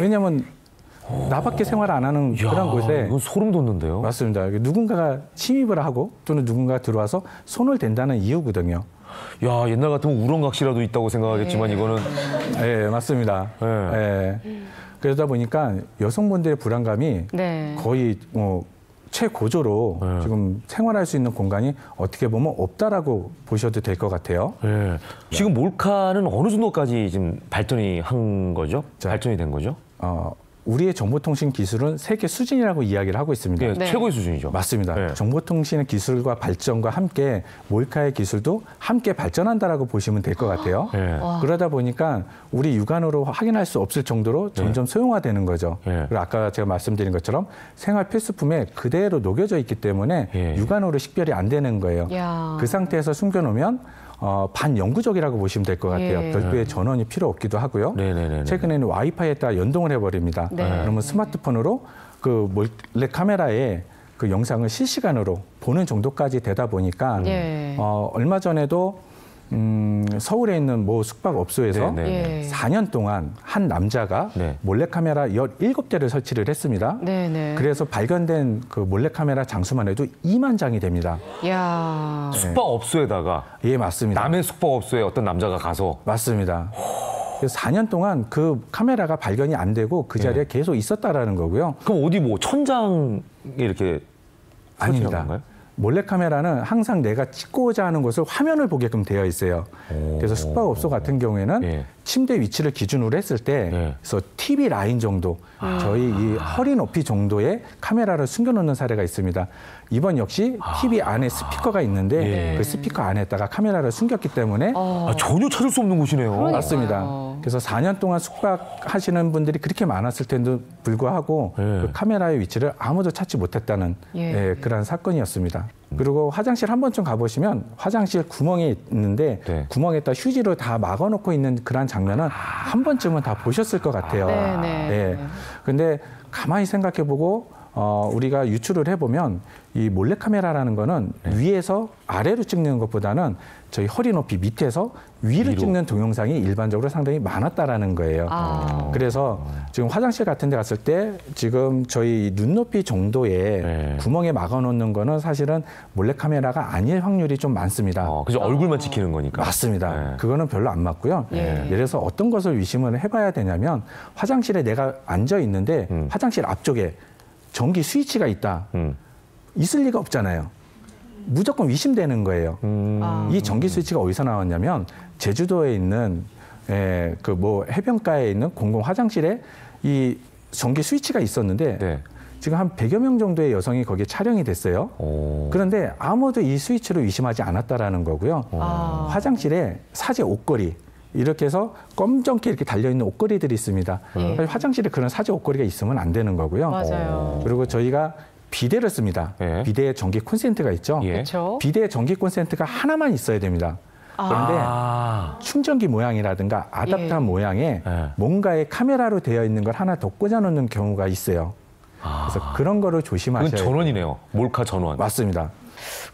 [SPEAKER 6] 왜냐하면 나밖에 생활 안 하는 그런 곳에.
[SPEAKER 1] 이건 소름 돋는데요.
[SPEAKER 6] 맞습니다. 누군가가 침입을 하고 또는 누군가가 들어와서 손을 댄다는 이유거든요.
[SPEAKER 1] 옛날 같으면 우렁각시라도 있다고 생각하겠지만 이거는.
[SPEAKER 6] 네, 맞습니다. 그러다 보니까 여성분들의 불안감이 거의 최고조로 지금 생활할 수 있는 공간이 어떻게 보면 없다라고 보셔도 될 것 같아요.
[SPEAKER 1] 지금 몰카는 어느 정도까지 지금 발전이 한 거죠? 발전이 된 거죠?
[SPEAKER 6] 우리의 정보통신 기술은 세계 수준이라고 이야기를 하고 있습니다.
[SPEAKER 1] 최고의 수준이죠.
[SPEAKER 6] 맞습니다. 정보통신 기술과 발전과 함께 몰카의 기술도 함께 발전한다라고 보시면 될 것 같아요. 그러다 보니까 우리 육안으로 확인할 수 없을 정도로 점점 소형화되는 거죠. 그리고 아까 제가 말씀드린 것처럼 생활 필수품에 그대로 녹여져 있기 때문에 육안으로 식별이 안 되는 거예요. 그 상태에서 숨겨놓으면 반영구적이라고 보시면 될 것 같아요. 별도의 전원이 필요 없기도 하고요. 최근에는 와이파이에 따라 연동을 해버립니다. 그러면 스마트폰으로 그 몰래 카메라에 그 영상을 실시간으로 보는 정도까지 되다 보니까 얼마 전에도 서울에 있는 모 숙박업소에서 4년 동안 한 남자가 몰래카메라 17대를 설치를 했습니다. 그래서 발견된 그 몰래카메라 장수만 해도 2만 장이 됩니다.
[SPEAKER 1] 숙박업소에다가?
[SPEAKER 6] 예, 맞습니다.
[SPEAKER 1] 남의 숙박업소에 어떤 남자가 가서?
[SPEAKER 6] 맞습니다. 그래서 4년 동안 그 카메라가 발견이 안 되고 그 자리에 계속 있었다라는 거고요.
[SPEAKER 1] 그럼 어디 뭐 천장에 이렇게
[SPEAKER 6] 아닙니다. 건가요? 몰래카메라는 항상 내가 찍고자 하는 것을 화면을 보게끔 되어 있어요. 그래서 숙박업소 같은 경우에는 침대 위치를 기준으로 했을 때 그래서 TV 라인 정도, 저희 이 허리 높이 정도의 카메라를 숨겨놓는 사례가 있습니다. 이번 역시 TV 안에 스피커가 있는데 그 스피커 안에다가 카메라를 숨겼기 때문에
[SPEAKER 1] 전혀 찾을 수 없는 곳이네요.
[SPEAKER 6] 맞습니다. 그래서 4년 동안 숙박하시는 분들이 그렇게 많았을 텐데도 불구하고 그 카메라의 위치를 아무도 찾지 못했다는 그런 사건이었습니다. 그리고 화장실 한 번쯤 가보시면 화장실 구멍이 있는데
[SPEAKER 1] 네.
[SPEAKER 6] 구멍에다 휴지로 다 막아놓고 있는 그런 장면은 한 번쯤은 다 보셨을 것 같아요. 네. 근데 가만히 생각해보고 우리가 유출을 해보면 이 몰래카메라라는 거는 위에서 아래로 찍는 것보다는 저희 허리 높이 밑에서 위로 찍는 동영상이 일반적으로 상당히 많았다라는 거예요. 그래서 지금 화장실 같은 데 갔을 때 지금 저희 눈높이 정도의 구멍에 막아놓는 거는 사실은 몰래카메라가 아닐 확률이 좀 많습니다.
[SPEAKER 1] 그죠. 얼굴만 찍히는 거니까.
[SPEAKER 6] 맞습니다. 그거는 별로 안 맞고요. 예를 들어서 어떤 것을 의심을 해봐야 되냐면 화장실에 내가 앉아 있는데 화장실 앞쪽에 전기 스위치가 있다. 있을 리가 없잖아요. 무조건 의심되는 거예요. 이 전기 스위치가 어디서 나왔냐면 제주도에 있는 그 뭐 해변가에 있는 공공 화장실에 이 전기 스위치가 있었는데 지금 한 100여 명 정도의 여성이 거기에 촬영이 됐어요. 그런데 아무도 이 스위치를 의심하지 않았다라는 거고요. 화장실에 사제 옷걸이 이렇게 해서 검정게 이렇게 달려있는 옷걸이들이 있습니다. 사실 화장실에 그런 사제 옷걸이가 있으면 안 되는 거고요.
[SPEAKER 2] 맞아요.
[SPEAKER 6] 그리고 저희가 비데를 씁니다. 비데에 전기 콘센트가 있죠. 비데에 전기 콘센트가 하나만 있어야 됩니다. 그런데 충전기 모양이라든가 아답터 모양의 뭔가의 카메라로 되어 있는 걸 하나 더 꽂아놓는 경우가 있어요. 그래서 그런 거를 조심하셔야 돼요.
[SPEAKER 1] 전원이네요. 몰카 전원.
[SPEAKER 6] 맞습니다.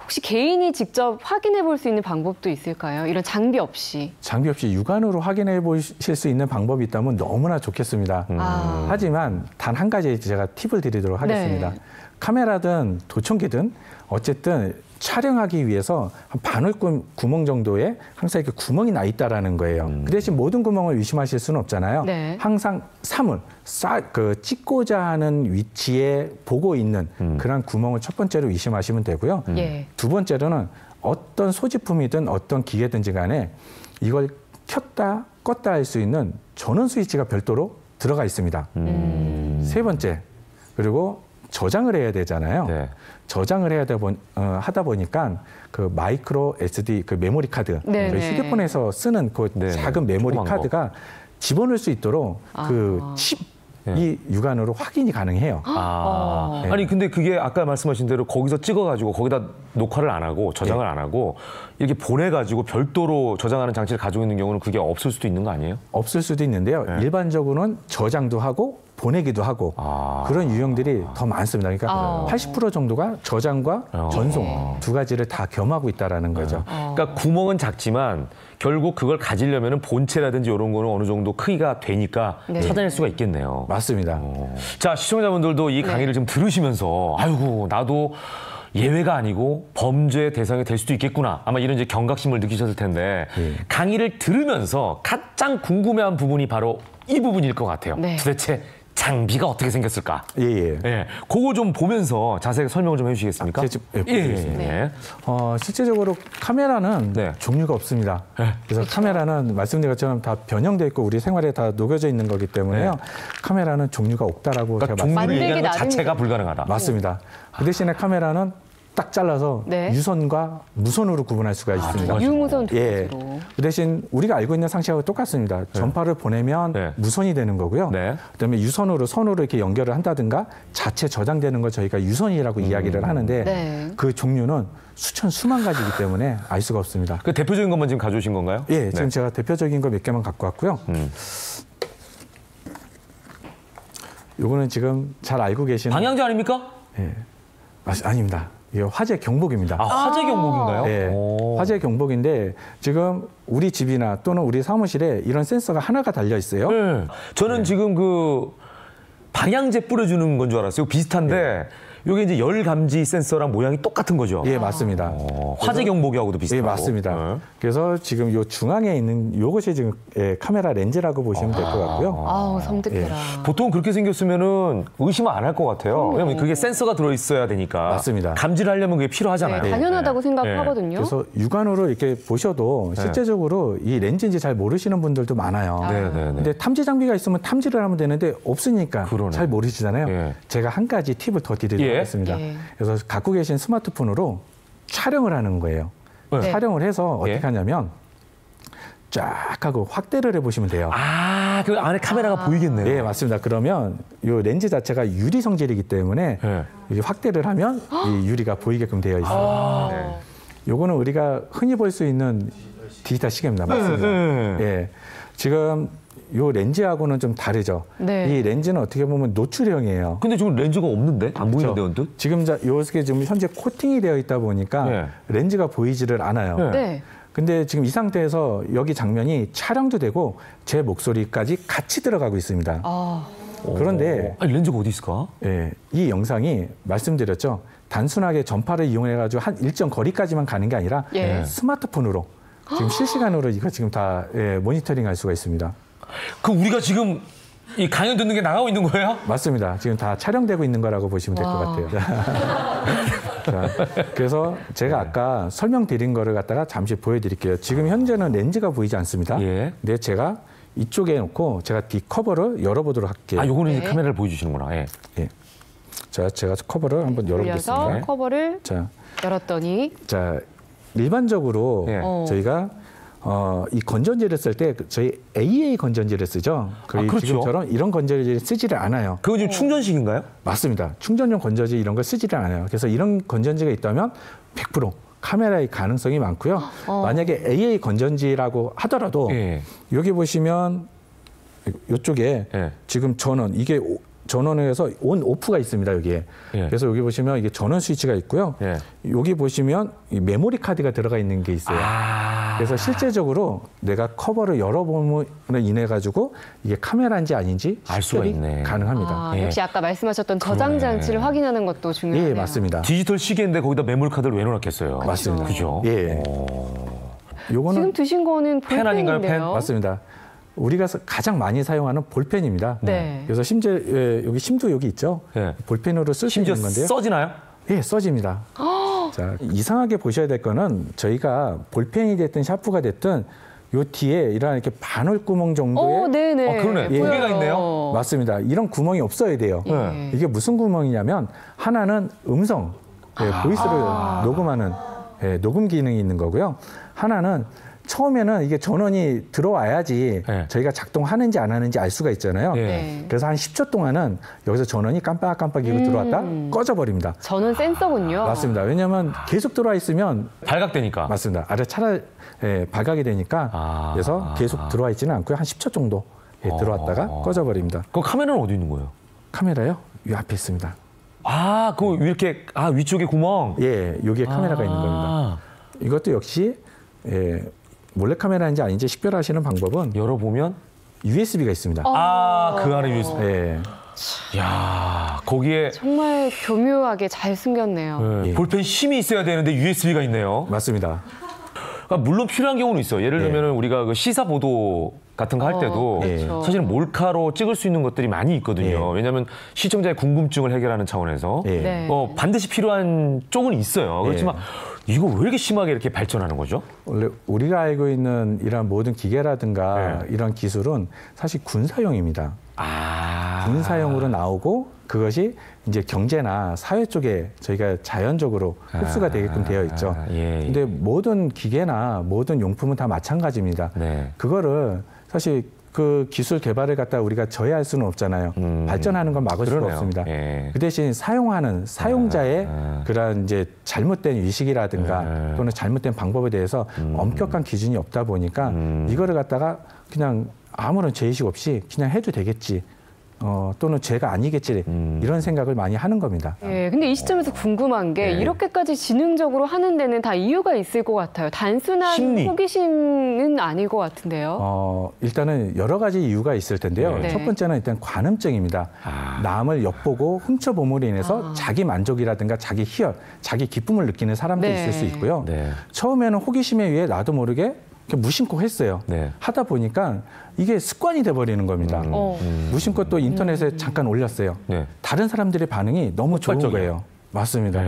[SPEAKER 2] 혹시 개인이 직접 확인해 볼 수 있는 방법도 있을까요? 이런 장비 없이.
[SPEAKER 6] 장비 없이 육안으로 확인해 보실 수 있는 방법이 있다면 너무나 좋겠습니다. 하지만 단 한 가지 제가 팁을 드리도록 하겠습니다. 카메라든 도청기든 어쨌든 촬영하기 위해서 한 바늘구멍 구멍 정도에 항상 이렇게 구멍이 나 있다라는 거예요. 그 대신 모든 구멍을 의심하실 수는 없잖아요. 항상 사물, 찍고자 하는 위치에 보고 있는 그런 구멍을 첫 번째로 의심하시면 되고요. 두 번째로는 어떤 소지품이든 어떤 기계든지 간에 이걸 켰다 껐다 할 수 있는 전원 스위치가 별도로 들어가 있습니다. 세 번째, 그리고 저장을 해야 되잖아요. 저장을 하다 보니까 그 마이크로 SD 그 메모리 카드, 저희 휴대폰에서 쓰는 그 작은 메모리 카드가 집어넣을 수 있도록 그 칩이 육안으로 확인이 가능해요.
[SPEAKER 1] 아니 근데 그게 아까 말씀하신 대로 거기서 찍어가지고 거기다 녹화를 안 하고 저장을 안 하고 이렇게 보내가지고 별도로 저장하는 장치를 가지고 있는 경우는 그게 없을 수도 있는 거 아니에요?
[SPEAKER 6] 없을 수도 있는데요. 일반적으로는 저장도 하고 보내기도 하고 그런 유형들이 더 많습니다. 그러니까 80% 정도가 저장과 전송 두 가지를 다 겸하고 있다라는 거죠.
[SPEAKER 1] 그러니까 구멍은 작지만 결국 그걸 가지려면 본체라든지 이런 거는 어느 정도 크기가 되니까 찾아낼 수가 있겠네요.
[SPEAKER 6] 맞습니다.
[SPEAKER 1] 자, 시청자분들도 이 강의를 좀 들으시면서 아이고 나도 예외가 아니고 범죄의 대상이 될 수도 있겠구나. 아마 이런 이제 경각심을 느끼셨을 텐데 강의를 들으면서 가장 궁금해한 부분이 바로 이 부분일 것 같아요. 도대체 장비가 어떻게 생겼을까? 그거 좀 보면서 자세히 설명을 좀 해주시겠습니까?
[SPEAKER 6] 실제적으로 카메라는 종류가 없습니다. 그래서 카메라는 말씀드린 것처럼 다 변형돼 있고 우리 생활에 다 녹여져 있는 거기 때문에요. 카메라는 종류가 없다라고
[SPEAKER 1] 그러니까
[SPEAKER 6] 제가
[SPEAKER 1] 종류를 얘기하는 것 자체가 불가능하다.
[SPEAKER 6] 맞습니다. 그 대신에 카메라는 딱 잘라서 유선과 무선으로 구분할 수가 있습니다.
[SPEAKER 2] 유무선 두 가지로.
[SPEAKER 6] 그 대신 우리가 알고 있는 상식하고 똑같습니다. 전파를 보내면 무선이 되는 거고요. 그다음에 유선으로 선으로 이렇게 연결을 한다든가 자체 저장되는 걸 저희가 유선이라고 이야기를 하는데 그 종류는 수천 수만 가지이기 때문에 알 수가 없습니다.
[SPEAKER 1] 그 대표적인 것만 지금 가져오신 건가요?
[SPEAKER 6] 지금 제가 대표적인 거 몇 개만 갖고 왔고요. 요거는 지금 잘 알고 계시는
[SPEAKER 1] 방향제 아닙니까?
[SPEAKER 6] 아닙니다. 이게 화재 경보기입니다.
[SPEAKER 1] 화재 경보기인가요?
[SPEAKER 6] 화재 경보기인데 지금 우리 집이나 또는 우리 사무실에 이런 센서가 하나가 달려 있어요.
[SPEAKER 1] 저는 지금 그 방향제 뿌려주는 건 줄 알았어요. 비슷한데 이게 이제 열 감지 센서랑 모양이 똑같은 거죠?
[SPEAKER 6] 맞습니다.
[SPEAKER 1] 화재 경보기하고도 비슷하고.
[SPEAKER 6] 맞습니다. 그래서 지금 요 중앙에 있는 요것이 지금 카메라 렌즈라고 보시면 될 것 같고요.
[SPEAKER 2] 섬뜩해라.
[SPEAKER 1] 보통 그렇게 생겼으면은 의심을 안 할 것 같아요. 왜냐면 그게 센서가 들어있어야 되니까.
[SPEAKER 6] 맞습니다.
[SPEAKER 1] 감지를 하려면 그게 필요하잖아요.
[SPEAKER 2] 당연하다고 생각하거든요.
[SPEAKER 6] 그래서 육안으로 이렇게 보셔도 실제적으로 이 렌즈인지 잘 모르시는 분들도 많아요. 근데 탐지 장비가 있으면 탐지를 하면 되는데 없으니까 잘 모르시잖아요. 제가 한 가지 팁을 더 드리도록 하겠습니다. 그래서 갖고 계신 스마트폰으로 촬영을 하는 거예요. 촬영을 해서 어떻게 하냐면 쫙 하고 확대를 해보시면 돼요.
[SPEAKER 1] 아, 그 안에 카메라가 보이겠네요.
[SPEAKER 6] 네, 맞습니다. 그러면 이 렌즈 자체가 유리 성질이기 때문에 이게 확대를 하면 이 유리가 보이게끔 되어 있어요. 네. 요거는 우리가 흔히 볼 수 있는 디지털 시계입니다. 맞습니다. 예. 지금 요 렌즈하고는 좀 다르죠.
[SPEAKER 2] 네.
[SPEAKER 6] 이 렌즈는 어떻게 보면 노출형이에요.
[SPEAKER 1] 근데 지금 렌즈가 없는데? 안 보이는데, 언뜻?
[SPEAKER 6] 지금 요게 지금 현재 코팅이 되어 있다 보니까 렌즈가 보이지를 않아요.
[SPEAKER 2] 네.
[SPEAKER 6] 근데 지금 이 상태에서 여기 장면이 촬영도 되고 제 목소리까지 같이 들어가고 있습니다. 그런데
[SPEAKER 1] 아니, 렌즈가 어디 있을까?
[SPEAKER 6] 예, 이 영상이 말씀드렸죠. 단순하게 전파를 이용해가지고 한 일정 거리까지만 가는 게 아니라 스마트폰으로 지금 실시간으로 이거 지금 다 모니터링할 수가 있습니다.
[SPEAKER 1] 그 우리가 지금 이 강연 듣는 게 나가고 있는 거예요?
[SPEAKER 6] 맞습니다. 지금 다 촬영되고 있는 거라고 보시면 될 것 같아요. 자, 그래서 제가 아까 설명드린 거를 갖다가 잠시 보여드릴게요. 지금 현재는 렌즈가 보이지 않습니다. 근데 제가 이쪽에 놓고 제가 뒷커버를 열어보도록 할게요.
[SPEAKER 1] 아, 요거는 이제 카메라를 보여주시는구나. 예.
[SPEAKER 6] 자, 제가 커버를 한번 열어보겠습니다.
[SPEAKER 2] 커버를 열었더니.
[SPEAKER 6] 자, 일반적으로 저희가 이 건전지를 쓸 때 저희 AA 건전지를 쓰죠. 그렇죠. 지금처럼 이런 건전지를 쓰지를 않아요.
[SPEAKER 1] 그거 지금 충전식인가요?
[SPEAKER 6] 맞습니다. 충전용 건전지 이런 걸 쓰지를 않아요. 그래서 이런 건전지가 있다면 100% 카메라의 가능성이 많고요. 만약에 AA 건전지라고 하더라도 여기 보시면 이쪽에 지금 전원, 이게 전원을 해서 온 오프가 있습니다, 여기에. 그래서 여기 보시면 이게 전원 스위치가 있고요. 여기 보시면 이 메모리 카드가 들어가 있는 게 있어요. 그래서 실제적으로 내가 커버를 열어보면 인해 가지고 이게 카메라인지 아닌지
[SPEAKER 1] 알 수가 있네.
[SPEAKER 6] 가능합니다.
[SPEAKER 2] 역시 아까 말씀하셨던 저장 장치를 확인하는 것도 중요해요.
[SPEAKER 6] 예, 맞습니다.
[SPEAKER 1] 디지털 시계인데 거기다 메모리 카드를 왜 넣어놨겠어요?
[SPEAKER 6] 맞습니다.
[SPEAKER 1] 그죠?
[SPEAKER 6] 예. 요거는
[SPEAKER 2] 지금 드신 거는
[SPEAKER 1] 펜 아닌가요? 펜?
[SPEAKER 6] 맞습니다. 우리가 가장 많이 사용하는 볼펜입니다. 그래서 심지어 여기 심도 여기 있죠. 볼펜으로 쓸 수 있는 건데요.
[SPEAKER 1] 써지나요?
[SPEAKER 6] 예, 써집니다. 자, 이상하게 보셔야 될 거는 저희가 볼펜이 됐든 샤프가 됐든 요 뒤에 이런 이렇게 바늘 구멍 정도의
[SPEAKER 2] 네네.
[SPEAKER 1] 그러네. 두 개가 있네요.
[SPEAKER 6] 맞습니다. 이런 구멍이 없어야 돼요. 이게 무슨 구멍이냐면 하나는 음성, 보이스를 녹음하는 녹음 기능이 있는 거고요. 하나는 처음에는 이게 전원이 들어와야지 저희가 작동하는지 안 하는지 알 수가 있잖아요. 그래서 한 10초 동안은 여기서 전원이 깜빡깜빡이고 들어왔다 꺼져버립니다.
[SPEAKER 2] 전원 센서군요.
[SPEAKER 6] 맞습니다. 왜냐하면 계속 들어와 있으면
[SPEAKER 1] 발각되니까.
[SPEAKER 6] 맞습니다. 아래 차를 발각이 되니까 그래서 계속 들어와 있지는 않고요. 한 10초 정도 들어왔다가 꺼져버립니다.
[SPEAKER 1] 그 카메라는 어디 있는 거예요?
[SPEAKER 6] 카메라요? 이 앞에 있습니다.
[SPEAKER 1] 그 이렇게 위쪽에 구멍.
[SPEAKER 6] 예, 여기에 카메라가 있는 겁니다. 이것도 역시 몰래카메라인지 아닌지 식별하시는 방법은
[SPEAKER 1] 열어보면
[SPEAKER 6] USB가 있습니다.
[SPEAKER 1] 그 안에 USB.
[SPEAKER 6] 야,
[SPEAKER 1] 거기에
[SPEAKER 2] 정말 교묘하게 잘 숨겼네요.
[SPEAKER 1] 볼펜 힘이 있어야 되는데 USB가 있네요.
[SPEAKER 6] 맞습니다.
[SPEAKER 1] 그러니까 물론 필요한 경우는 있어요. 예를 들면 우리가 그 시사 보도 같은 거 할 때도
[SPEAKER 2] 그렇죠.
[SPEAKER 1] 사실은 몰카로 찍을 수 있는 것들이 많이 있거든요. 왜냐하면 시청자의 궁금증을 해결하는 차원에서 반드시 필요한 쪽은 있어요. 그렇지만 이거 왜 이렇게 심하게 이렇게 발전하는 거죠?
[SPEAKER 6] 원래 우리가 알고 있는 이런 모든 기계라든가 이런 기술은 사실 군사용입니다. 군사용으로 나오고 그것이 이제 경제나 사회 쪽에 저희가 자연적으로 흡수가 되게끔 되어 있죠. 근데 모든 기계나 모든 용품은 다 마찬가지입니다. 그거를 사실 그 기술 개발을 갖다 우리가 저해할 수는 없잖아요. 발전하는 건 막을 수가 없습니다. 그 대신 사용하는 사용자의 그런 이제 잘못된 위식이라든가 또는 잘못된 방법에 대해서 엄격한 기준이 없다 보니까 이거를 갖다가 그냥 아무런 죄의식 없이 그냥 해도 되겠지. 또는 죄가 아니겠지 이런 생각을 많이 하는 겁니다.
[SPEAKER 2] 근데 이 시점에서 궁금한 게 이렇게까지 지능적으로 하는 데는 다 이유가 있을 것 같아요. 단순한 심리. 호기심은 아닐 것 같은데요.
[SPEAKER 6] 일단은 여러 가지 이유가 있을 텐데요. 첫 번째는 일단 관음증입니다. 남을 엿보고 훔쳐봄으로 인해서 자기 만족이라든가 자기 희열, 자기 기쁨을 느끼는 사람도 있을 수 있고요. 처음에는 호기심에 의해 나도 모르게 무심코 했어요. 하다 보니까 이게 습관이 돼버리는 겁니다. 무심코 또 인터넷에 잠깐 올렸어요. 다른 사람들의 반응이 너무 좋은 거예요. 맞습니다.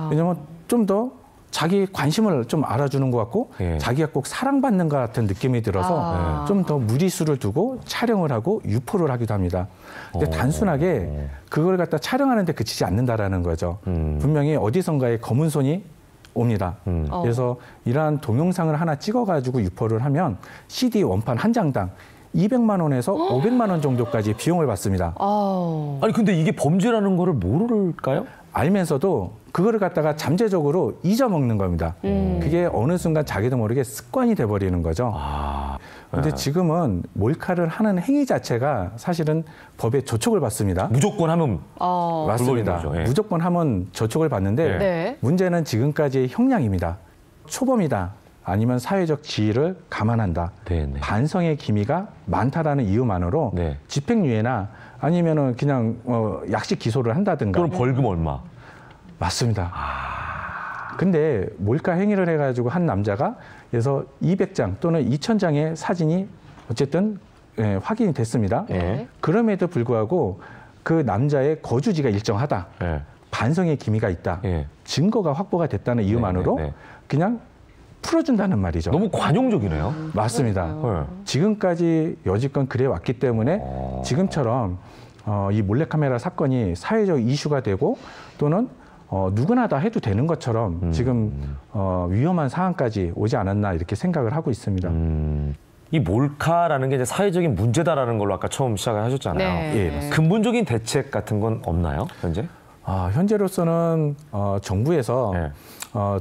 [SPEAKER 6] 왜냐하면 좀 더 자기 관심을 좀 알아주는 것 같고 자기가 꼭 사랑받는 것 같은 느낌이 들어서 좀 더 무리수를 두고 촬영을 하고 유포를 하기도 합니다. 근데 단순하게 그걸 갖다 촬영하는 데 그치지 않는다라는 거죠. 분명히 어디선가에 검은 손이 옵니다. 그래서 이러한 동영상을 하나 찍어가지고 유포를 하면 CD 원판 한 장당 200만 원에서 500만 원 정도까지 비용을 받습니다.
[SPEAKER 1] 아니 근데 이게 범죄라는 거를 모를까요?
[SPEAKER 6] 알면서도 그거를 갖다가 잠재적으로 잊어먹는 겁니다. 그게 어느 순간 자기도 모르게 습관이 돼버리는 거죠. 근데 지금은 몰카를 하는 행위 자체가 사실은 법에 저촉을 받습니다.
[SPEAKER 1] 무조건 하면
[SPEAKER 6] 맞습니다.
[SPEAKER 1] 거죠. 예.
[SPEAKER 6] 무조건 하면 저촉을 받는데
[SPEAKER 2] 네.
[SPEAKER 6] 문제는 지금까지의 형량입니다. 초범이다. 아니면 사회적 지위를 감안한다.
[SPEAKER 1] 네네.
[SPEAKER 6] 반성의 기미가 많다라는 이유만으로
[SPEAKER 1] 네.
[SPEAKER 6] 집행유예나 아니면은 그냥 약식 기소를 한다든가.
[SPEAKER 1] 그럼 벌금 얼마?
[SPEAKER 6] 맞습니다. 근데 몰카 행위를 해가지고 한 남자가 그래서 200장 또는 2000장의 사진이 어쨌든 확인이 됐습니다.
[SPEAKER 1] 예.
[SPEAKER 6] 그럼에도 불구하고 그 남자의 거주지가 일정하다.
[SPEAKER 1] 예.
[SPEAKER 6] 반성의 기미가 있다.
[SPEAKER 1] 예.
[SPEAKER 6] 증거가 확보가 됐다는 이유만으로
[SPEAKER 1] 네네네.
[SPEAKER 6] 그냥 풀어준다는 말이죠.
[SPEAKER 1] 너무 관용적이네요.
[SPEAKER 6] 맞습니다.
[SPEAKER 1] 네.
[SPEAKER 6] 지금까지 여지껏 그래 왔기 때문에 지금처럼 이 몰래카메라 사건이 사회적 이슈가 되고 또는 누구나 다 해도 되는 것처럼 지금 위험한 상황까지 오지 않았나 이렇게 생각을 하고 있습니다.
[SPEAKER 1] 이 몰카라는 게 이제 사회적인 문제다라는 걸로 아까 처음 시작을 하셨잖아요.
[SPEAKER 2] 네.
[SPEAKER 6] 예, 맞습니다.
[SPEAKER 1] 근본적인 대책 같은 건 없나요, 현재?
[SPEAKER 6] 현재로서는 정부에서
[SPEAKER 1] 네.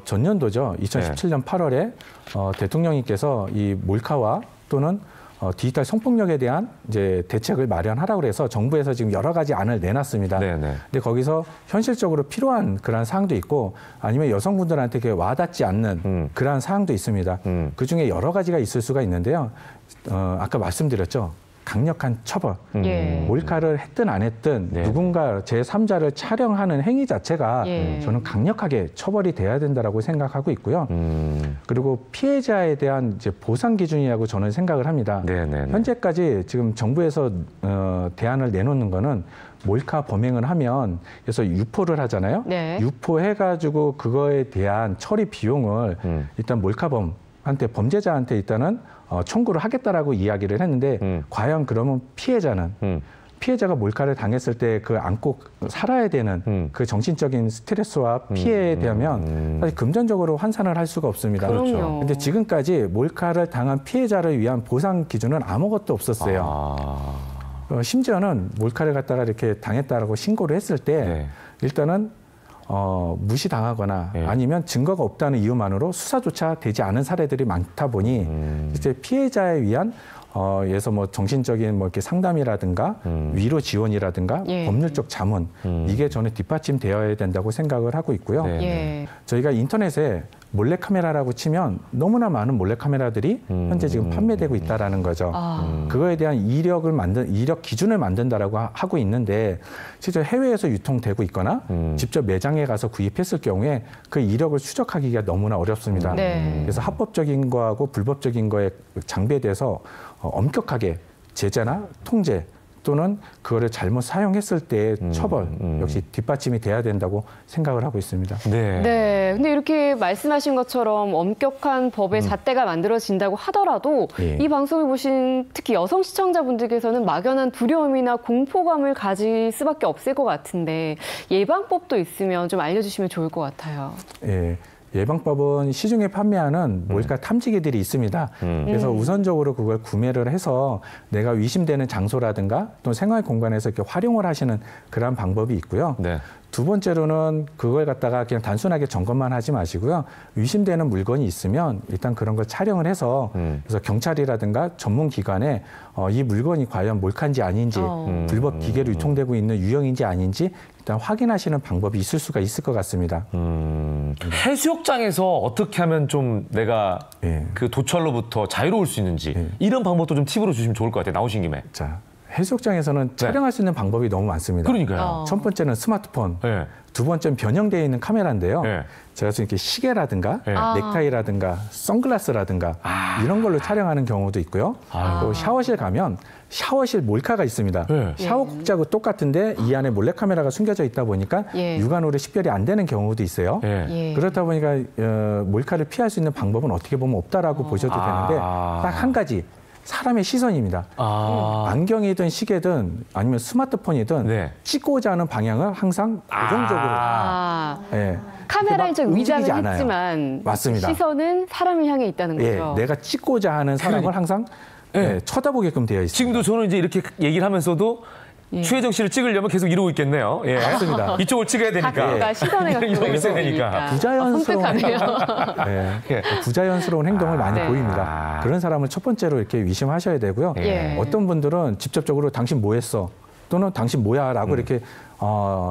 [SPEAKER 6] 전년도죠. 2017년 8월에 대통령님께서 이 몰카와 또는 디지털 성폭력에 대한 이제 대책을 마련하라고 해서 정부에서 지금 여러 가지 안을 내놨습니다.
[SPEAKER 1] 네네.
[SPEAKER 6] 근데 거기서 현실적으로 필요한 그러한 사항도 있고 아니면 여성분들한테 와닿지 않는 그러한 사항도 있습니다. 그 중에 여러 가지가 있을 수가 있는데요. 아까 말씀드렸죠. 강력한 처벌.
[SPEAKER 2] 예.
[SPEAKER 6] 몰카를 했든 안 했든
[SPEAKER 1] 네.
[SPEAKER 6] 누군가 제3자를 촬영하는 행위 자체가
[SPEAKER 2] 예.
[SPEAKER 6] 저는 강력하게 처벌이 돼야 된다라고 생각하고 있고요. 그리고 피해자에 대한 이제 보상 기준이라고 저는 생각을 합니다.
[SPEAKER 1] 네네네.
[SPEAKER 6] 현재까지 지금 정부에서 대안을 내놓는 거는 몰카 범행을 하면 그래서 유포를 하잖아요.
[SPEAKER 2] 네.
[SPEAKER 6] 유포해가지고 그거에 대한 처리 비용을 일단 몰카범한테 범죄자한테 일단은 청구를 하겠다라고 이야기를 했는데 과연 그러면 피해자가 몰카를 당했을 때 그 안고 살아야 되는 그 정신적인 스트레스와 피해에 대하면 사실 금전적으로 환산을 할 수가 없습니다.
[SPEAKER 2] 그럼요.
[SPEAKER 6] 근데 지금까지 몰카를 당한 피해자를 위한 보상 기준은 아무것도 없었어요. 심지어는 몰카를 갖다가 이렇게 당했다라고 신고를 했을 때
[SPEAKER 1] 네.
[SPEAKER 6] 일단은 무시당하거나
[SPEAKER 1] 네.
[SPEAKER 6] 아니면 증거가 없다는 이유만으로 수사조차 되지 않은 사례들이 많다 보니 이제 피해자에 위한 예서 뭐 정신적인 뭐 이렇게 상담이라든가 위로 지원이라든가
[SPEAKER 2] 예.
[SPEAKER 6] 법률적 자문 이게 저는 뒷받침되어야 된다고 생각을 하고 있고요.
[SPEAKER 1] 네.
[SPEAKER 2] 예.
[SPEAKER 6] 저희가 인터넷에 몰래카메라라고 치면 너무나 많은 몰래카메라들이 현재 지금 판매되고 있다라는 거죠. 그거에 대한 이력 기준을 만든다라고 하고 있는데 실제 해외에서 유통되고 있거나 직접 매장에 가서 구입했을 경우에 그 이력을 추적하기가 너무나 어렵습니다.
[SPEAKER 2] 네.
[SPEAKER 6] 그래서 합법적인 거하고 불법적인 거에 장배돼서 엄격하게 제재나 통제 또는 그거를 잘못 사용했을 때의 처벌 역시 뒷받침이 돼야 된다고 생각을 하고 있습니다.
[SPEAKER 1] 네.
[SPEAKER 2] 네. 근데 이렇게 말씀하신 것처럼 엄격한 법의 잣대가 만들어진다고 하더라도
[SPEAKER 6] 예.
[SPEAKER 2] 이 방송을 보신 특히 여성 시청자분들께서는 막연한 두려움이나 공포감을 가질 수밖에 없을 것 같은데 예방법도 있으면 좀 알려주시면 좋을 것 같아요.
[SPEAKER 6] 예. 예방법은 시중에 판매하는 몰카 탐지기들이 있습니다. 그래서 우선적으로 그걸 구매를 해서 내가 의심되는 장소라든가 또 생활 공간에서 이렇게 활용을 하시는 그런 방법이 있고요.
[SPEAKER 1] 네.
[SPEAKER 6] 두 번째로는 그걸 갖다가 그냥 단순하게 점검만 하지 마시고요. 의심되는 물건이 있으면 일단 그런 걸 촬영을 해서 그래서 경찰이라든가 전문 기관에 이 물건이 과연 몰카인지 아닌지 불법 기계로 유통되고 있는 유형인지 아닌지 일단 확인하시는 방법이 있을 수가 있을 것 같습니다.
[SPEAKER 1] 해수욕장에서 어떻게 하면 좀 내가
[SPEAKER 6] 예.
[SPEAKER 1] 그 도철로부터 자유로울 수 있는지 이런 방법도 좀 팁으로 주시면 좋을 것 같아요. 나오신 김에.
[SPEAKER 6] 자, 해수욕장에서는 촬영할 수 있는 방법이 너무 많습니다.
[SPEAKER 1] 그러니까요.
[SPEAKER 6] 첫 번째는 스마트폰,
[SPEAKER 1] 네.
[SPEAKER 6] 두 번째는 변형되어 있는 카메라인데요.
[SPEAKER 1] 네.
[SPEAKER 6] 제가 지금 이렇게 시계라든가
[SPEAKER 1] 네.
[SPEAKER 6] 넥타이라든가 선글라스라든가 이런 걸로 촬영하는 경우도 있고요. 또 샤워실 가면 샤워실 몰카가 있습니다.
[SPEAKER 1] 네.
[SPEAKER 6] 샤워국자하고 똑같은데 이 안에 몰래카메라가 숨겨져 있다 보니까
[SPEAKER 2] 예.
[SPEAKER 6] 육안으로 식별이 안 되는 경우도 있어요.
[SPEAKER 1] 네.
[SPEAKER 2] 예.
[SPEAKER 6] 그렇다 보니까 몰카를 피할 수 있는 방법은 어떻게 보면 없다라고 보셔도 되는데 딱 한 가지 사람의 시선입니다. 안경이든 시계든 아니면 스마트폰이든
[SPEAKER 1] 네.
[SPEAKER 6] 찍고자 하는 방향을 항상 고정적으로 예.
[SPEAKER 2] 카메라를 좀 위장을
[SPEAKER 6] 않아요.
[SPEAKER 2] 했지만
[SPEAKER 6] 맞습니다.
[SPEAKER 2] 시선은 사람을 향해 있다는 거죠.
[SPEAKER 6] 예, 내가 찍고자 하는 사람을 항상 쳐다보게끔 되어 있습니다.
[SPEAKER 1] 지금도 저는 이제 이렇게 얘기를 하면서도 추혜정 씨를 찍으려면 계속 이러고 있겠네요. 예.
[SPEAKER 6] 맞습니다.
[SPEAKER 1] 이쪽을 찍어야 되니까.
[SPEAKER 2] 각도가 시선에
[SPEAKER 1] 이러고 있어야 되니까.
[SPEAKER 6] 부자연스러운
[SPEAKER 2] 선택하네요.
[SPEAKER 6] 부자연스러운 행동을 많이 보입니다. 그런 사람을 첫 번째로 이렇게 위심하셔야 되고요. 어떤 분들은 직접적으로 당신 뭐 했어? 또는 당신 뭐야? 라고 이렇게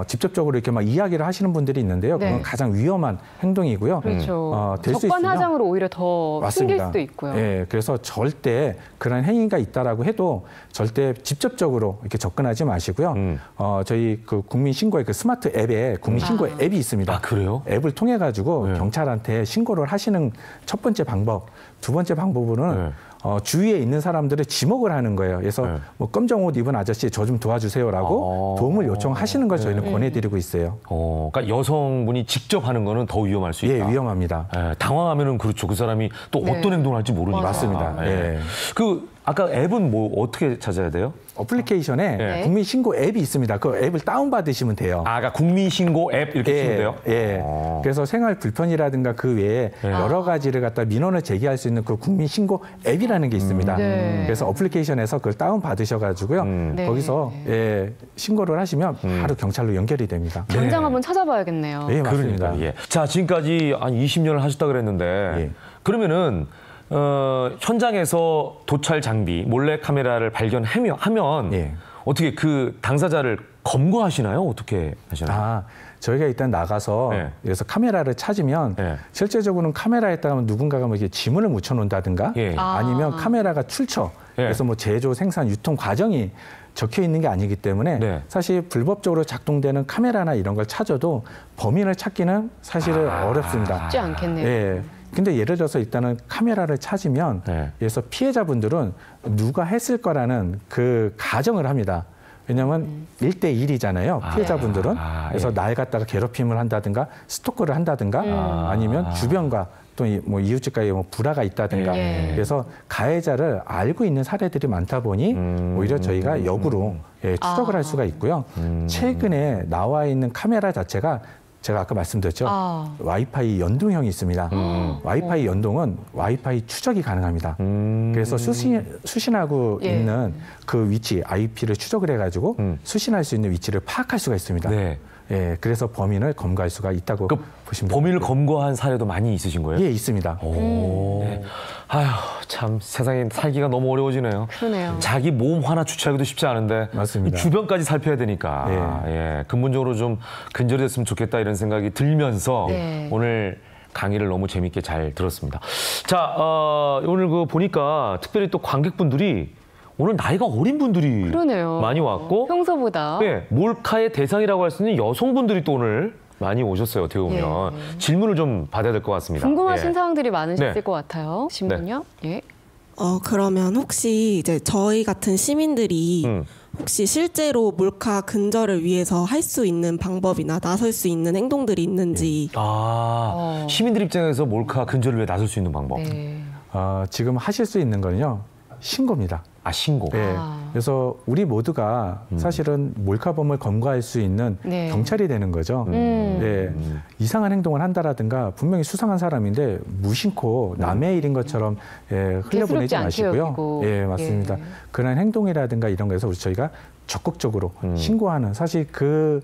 [SPEAKER 6] 직접적으로 이렇게 막 이야기를 하시는 분들이 있는데요. 그건 가장 위험한 행동이고요.
[SPEAKER 2] 그렇죠.
[SPEAKER 6] 될 수 있으면
[SPEAKER 2] 적반하장으로 오히려 더 숨길 수도 있고요.
[SPEAKER 6] 예, 그래서 절대 그런 행위가 있다라고 해도 절대 직접적으로 이렇게 접근하지 마시고요. 저희 그 국민신고의 그 스마트 앱에 국민신고 앱이 있습니다.
[SPEAKER 1] 아, 그래요?
[SPEAKER 6] 앱을 통해 가지고 경찰한테 신고를 하시는 첫 번째 방법. 두 번째 방법은 주위에 있는 사람들을 지목을 하는 거예요. 그래서 뭐 검정 옷 입은 아저씨 저 좀 도와주세요라고 도움을 요청하시는 걸 저희는 권해드리고 있어요.
[SPEAKER 1] 그러니까 여성분이 직접 하는 거는 더 위험할 수 있다.
[SPEAKER 6] 예, 위험합니다.
[SPEAKER 1] 당황하면은 그렇죠. 그 사람이 또 어떤 행동을 할지 모르니까.
[SPEAKER 6] 맞습니다.
[SPEAKER 1] 그 아까 앱은 뭐 어떻게 찾아야 돼요?
[SPEAKER 6] 어플리케이션에 국민신고 앱이 있습니다. 그 앱을 다운받으시면 돼요.
[SPEAKER 1] 그러니까 국민신고 앱 이렇게 치면 돼요?
[SPEAKER 6] 예. 그래서 생활 불편이라든가 그 외에 여러 가지를 갖다 민원을 제기할 수 있는 그 국민신고 앱이라는 게 있습니다. 그래서 어플리케이션에서 그걸 다운받으셔가지고요. 거기서 신고를 하시면 바로 경찰로 연결이 됩니다.
[SPEAKER 2] 당장 한번 찾아봐야겠네요.
[SPEAKER 6] 네, 맞습니다.
[SPEAKER 1] 그러니까, 자, 지금까지 한 20년을 하셨다 그랬는데 그러면은 현장에서 도찰 장비, 몰래 카메라를 발견하면 어떻게 그 당사자를 검거하시나요? 어떻게 하시나요?
[SPEAKER 6] 저희가 일단 나가서 그래서 카메라를 찾으면 실제적으로는 카메라에다가 누군가가 뭐 이렇게 지문을 묻혀놓는다든가 아니면 카메라가 출처, 그래서 뭐 제조, 생산, 유통 과정이 적혀 있는 게 아니기 때문에 사실 불법적으로 작동되는 카메라나 이런 걸 찾아도 범인을 찾기는 사실은 어렵습니다.
[SPEAKER 2] 쉽지 않겠네요.
[SPEAKER 6] 근데 예를 들어서 일단은 카메라를 찾으면 그래서 피해자분들은 누가 했을 거라는 그 가정을 합니다. 왜냐하면 1대1이잖아요. 피해자분들은. 그래서 날 갖다가 괴롭힘을 한다든가 스토커를 한다든가 아니면 주변과 또 뭐 이웃집과의 뭐 불화가 있다든가 그래서 가해자를 알고 있는 사례들이 많다 보니 오히려 저희가 역으로 추적을 할 수가 있고요. 최근에 나와 있는 카메라 자체가 제가 아까 말씀드렸죠. 와이파이 연동형이 있습니다. 와이파이 연동은 와이파이 추적이 가능합니다. 그래서 수신하고 있는 그 위치, IP를 추적을 해가지고 수신할 수 있는 위치를 파악할 수가 있습니다. 예, 그래서 범인을 검거할 수가 있다고 보시면 됩니다.
[SPEAKER 1] 범인을 검거한 사례도 많이 있으신 거예요?
[SPEAKER 6] 예, 있습니다.
[SPEAKER 1] 아휴, 참 세상에 살기가 너무 어려워지네요.
[SPEAKER 2] 그러네요.
[SPEAKER 1] 자기 몸 하나 주체하기도 쉽지 않은데
[SPEAKER 6] 맞습니다.
[SPEAKER 1] 주변까지 살펴야 되니까 근본적으로 좀 근절이 됐으면 좋겠다 이런 생각이 들면서 오늘 강의를 너무 재밌게 잘 들었습니다. 자, 오늘 그 보니까 특별히 또 관객분들이 오늘 나이가 어린 분들이 많이 왔고
[SPEAKER 2] 평소보다
[SPEAKER 1] 몰카의 대상이라고 할 수 있는 여성분들이 또 오늘 많이 오셨어요. 어떻게 보면 질문을 좀 받아야 될 것 같습니다.
[SPEAKER 2] 궁금하신 사항들이 많으셨을 것 같아요. 질문요?
[SPEAKER 7] 그러면 혹시 이제 저희 같은 시민들이 혹시 실제로 몰카 근절을 위해서 할 수 있는 방법이나 나설 수 있는 행동들이 있는지.
[SPEAKER 1] 시민들 입장에서 몰카 근절을 위해 나설 수 있는 방법.
[SPEAKER 6] 지금 하실 수 있는 거는요. 신고입니다.
[SPEAKER 1] 신고.
[SPEAKER 6] 그래서 우리 모두가 사실은 몰카범을 검거할 수 있는 경찰이 되는 거죠. 이상한 행동을 한다라든가 분명히 수상한 사람인데 무심코 남의 일인 것처럼 흘려보내지 마시고요. 맞습니다. 그런 행동이라든가 이런 거에서 저희가 적극적으로 신고하는 사실 그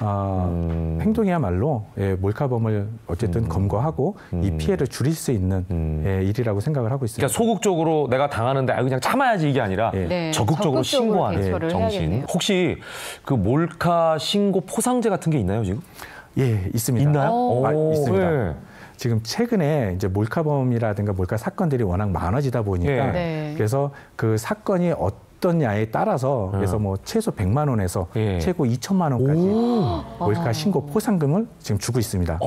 [SPEAKER 6] 행동이야말로 몰카범을 어쨌든 검거하고 이 피해를 줄일 수 있는 일이라고 생각을 하고 있습니다.
[SPEAKER 1] 그러니까 소극적으로 내가 당하는데 그냥 참아야지 이게 아니라 적극적으로 신고하는 정신.
[SPEAKER 2] 해야겠네요.
[SPEAKER 1] 혹시 그 몰카 신고 포상제 같은 게 있나요 지금?
[SPEAKER 6] 예, 있습니다.
[SPEAKER 1] 있나요?
[SPEAKER 6] 있습니다. 지금 최근에 이제 몰카범이라든가 몰카 사건들이 워낙 많아지다 보니까 그래서 그 사건이 어떠냐에 따라서 그래서 뭐 최소 100만 원에서 최고 2천만 원까지 몰카 신고 포상금을 지금 주고 있습니다.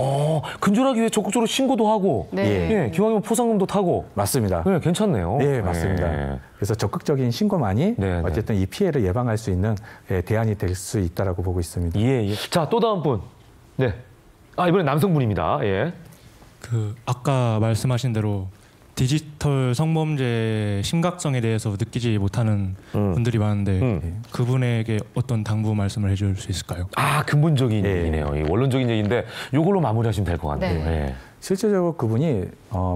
[SPEAKER 1] 근절하기 위해 적극적으로 신고도 하고 기왕이면 포상금도 타고.
[SPEAKER 6] 맞습니다.
[SPEAKER 1] 괜찮네요.
[SPEAKER 6] 네, 맞습니다. 그래서 적극적인 신고만이 어쨌든 이 피해를 예방할 수 있는 대안이 될 수 있다라고 보고 있습니다.
[SPEAKER 1] 자, 또 다음 분. 이번엔 남성분입니다.
[SPEAKER 8] 아까 말씀하신 대로 디지털 성범죄 심각성에 대해서 느끼지 못하는 분들이 많은데 그분에게 어떤 당부 말씀을 해줄 수 있을까요?
[SPEAKER 1] 아, 근본적인 얘기네요. 이 원론적인 얘기인데 이걸로 마무리하시면 될 것 같네요. 네.
[SPEAKER 6] 실제적으로 그분이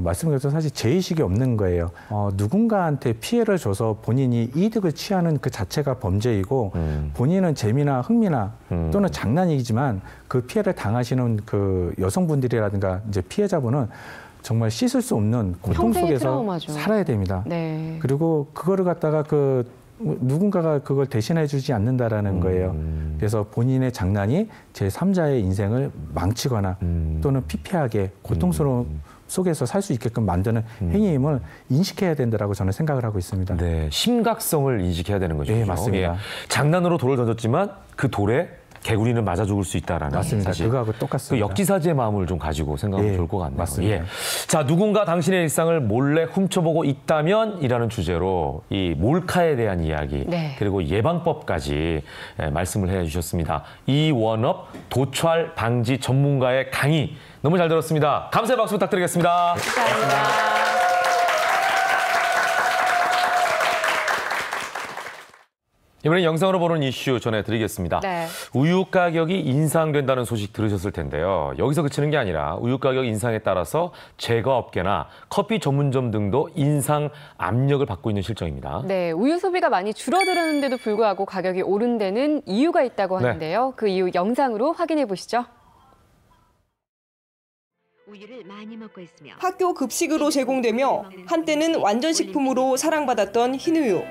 [SPEAKER 6] 말씀드렸던 사실 죄의식이 없는 거예요. 누군가한테 피해를 줘서 본인이 이득을 취하는 그 자체가 범죄이고 본인은 재미나 흥미나 또는 장난이지만 그 피해를 당하시는 그 여성분들이라든가 이제 피해자분은 정말 씻을 수 없는 고통 속에서 트라우마죠. 살아야 됩니다. 네. 그리고 그거를 갖다가 누군가가 그걸 대신해 주지 않는다라는 거예요. 그래서 본인의 장난이 제3자의 인생을 망치거나 또는 피폐하게 고통스러운 속에서 살 수 있게끔 만드는 행위임을 인식해야 된다라고 저는 생각을 하고 있습니다.
[SPEAKER 1] 네, 심각성을 인식해야 되는 거죠.
[SPEAKER 6] 네, 맞습니다.
[SPEAKER 1] 예. 장난으로 돌을 던졌지만 그 돌에 개구리는 맞아 죽을 수 있다라는.
[SPEAKER 6] 맞습니다.
[SPEAKER 1] 사실.
[SPEAKER 6] 그거하고 똑같습니다.
[SPEAKER 1] 그 역지사지의 마음을 좀 가지고 생각하면 좋을 것 같네요.
[SPEAKER 6] 맞습니다.
[SPEAKER 1] 예. 자, 누군가 당신의 일상을 몰래 훔쳐보고 있다면이라는 주제로 이 몰카에 대한 이야기 그리고 예방법까지 말씀을 해주셨습니다. 이원업 도찰 방지 전문가의 강의 너무 잘 들었습니다. 감사의 박수 부탁드리겠습니다.
[SPEAKER 2] 감사합니다.
[SPEAKER 1] 이번엔 영상으로 보는 이슈 전해드리겠습니다.
[SPEAKER 2] 네.
[SPEAKER 1] 우유 가격이 인상된다는 소식 들으셨을 텐데요. 여기서 그치는 게 아니라 우유 가격 인상에 따라서 제과업계나 커피 전문점 등도 인상 압력을 받고 있는 실정입니다.
[SPEAKER 2] 네, 우유 소비가 많이 줄어들었는데도 불구하고 가격이 오른 데는 이유가 있다고 하는데요. 그 이유 영상으로 확인해 보시죠.
[SPEAKER 9] 학교 급식으로 제공되며 한때는 완전 식품으로 사랑받았던 흰우유.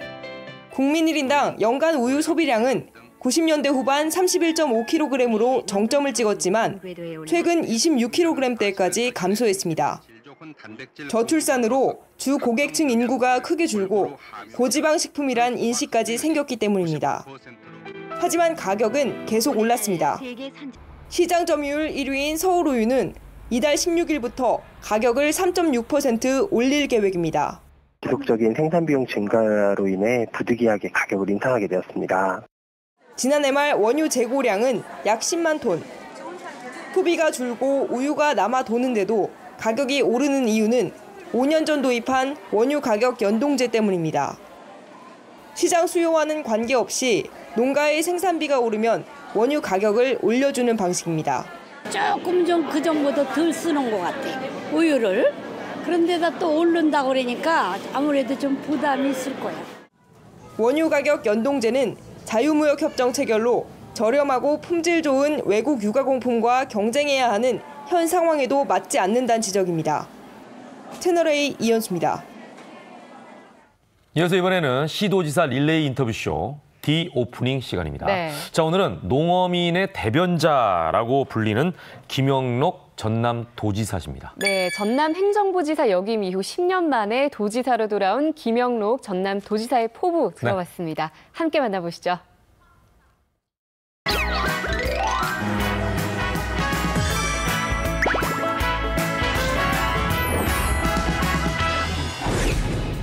[SPEAKER 9] 국민 1인당 연간 우유 소비량은 90년대 후반 31.5kg으로 정점을 찍었지만 최근 26kg대까지 감소했습니다. 저출산으로 주 고객층 인구가 크게 줄고 고지방 식품이란 인식까지 생겼기 때문입니다. 하지만 가격은 계속 올랐습니다. 시장 점유율 1위인 서울우유는 이달 16일부터 가격을 3.6% 올릴 계획입니다.
[SPEAKER 10] 지속적인 생산 비용 증가로 인해 부득이하게 가격을 인상하게 되었습니다.
[SPEAKER 9] 지난해 말 원유 재고량은 약 10만 톤. 소비가 줄고 우유가 남아 도는데도 가격이 오르는 이유는 5년 전 도입한 원유 가격 연동제 때문입니다. 시장 수요와는 관계없이 농가의 생산비가 오르면 원유 가격을 올려주는 방식입니다.
[SPEAKER 11] 조금 좀 그 전보다 덜 쓰는 것 같아, 우유를. 그런데다 또 오른다고 그러니까 아무래도 좀 부담이 있을 거야.
[SPEAKER 9] 원유 가격 연동제는 자유무역 협정 체결로 저렴하고 품질 좋은 외국 유가공품과 경쟁해야 하는 현 상황에도 맞지 않는다는 지적입니다. 채널A 이현수입니다.
[SPEAKER 1] 이어서 이번에는 시도지사 릴레이 인터뷰쇼 디오프닝 시간입니다. 네. 자, 오늘은 농어민의 대변자라고 불리는 김영록 전남도지사십니다.
[SPEAKER 2] 네, 전남 행정부지사 역임 이후 10년 만에 도지사로 돌아온 김영록 전남도지사의 포부 들어봤습니다. 함께 만나보시죠.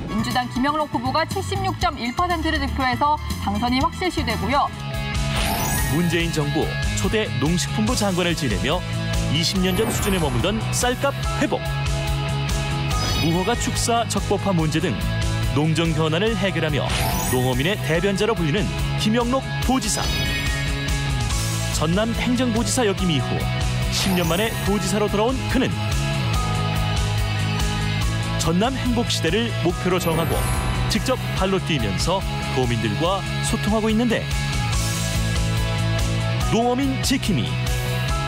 [SPEAKER 12] 민주당 김영록 후보가 76.1%를 득표해서 당선이 확실시되고요.
[SPEAKER 13] 문재인 정부 초대 농식품부 장관을 지내며 20년 전 수준에 머물던 쌀값 회복, 무허가 축사 적법화 문제 등 농정 현안을 해결하며 농어민의 대변자로 불리는 김영록 도지사. 전남 행정부지사 역임 이후 10년 만에 도지사로 돌아온 그는 전남 행복시대를 목표로 정하고 직접 발로 뛰면서 도민들과 소통하고 있는데 농어민 지킴이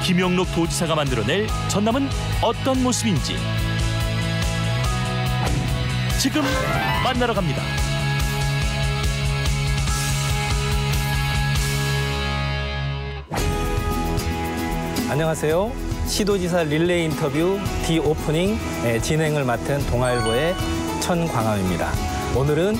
[SPEAKER 13] 김영록 도지사가 만들어낼 전남은 어떤 모습인지 지금 만나러 갑니다.
[SPEAKER 14] 안녕하세요. 시도지사 릴레이 인터뷰 디오프닝 진행을 맡은 동아일보의 천광암입니다. 오늘은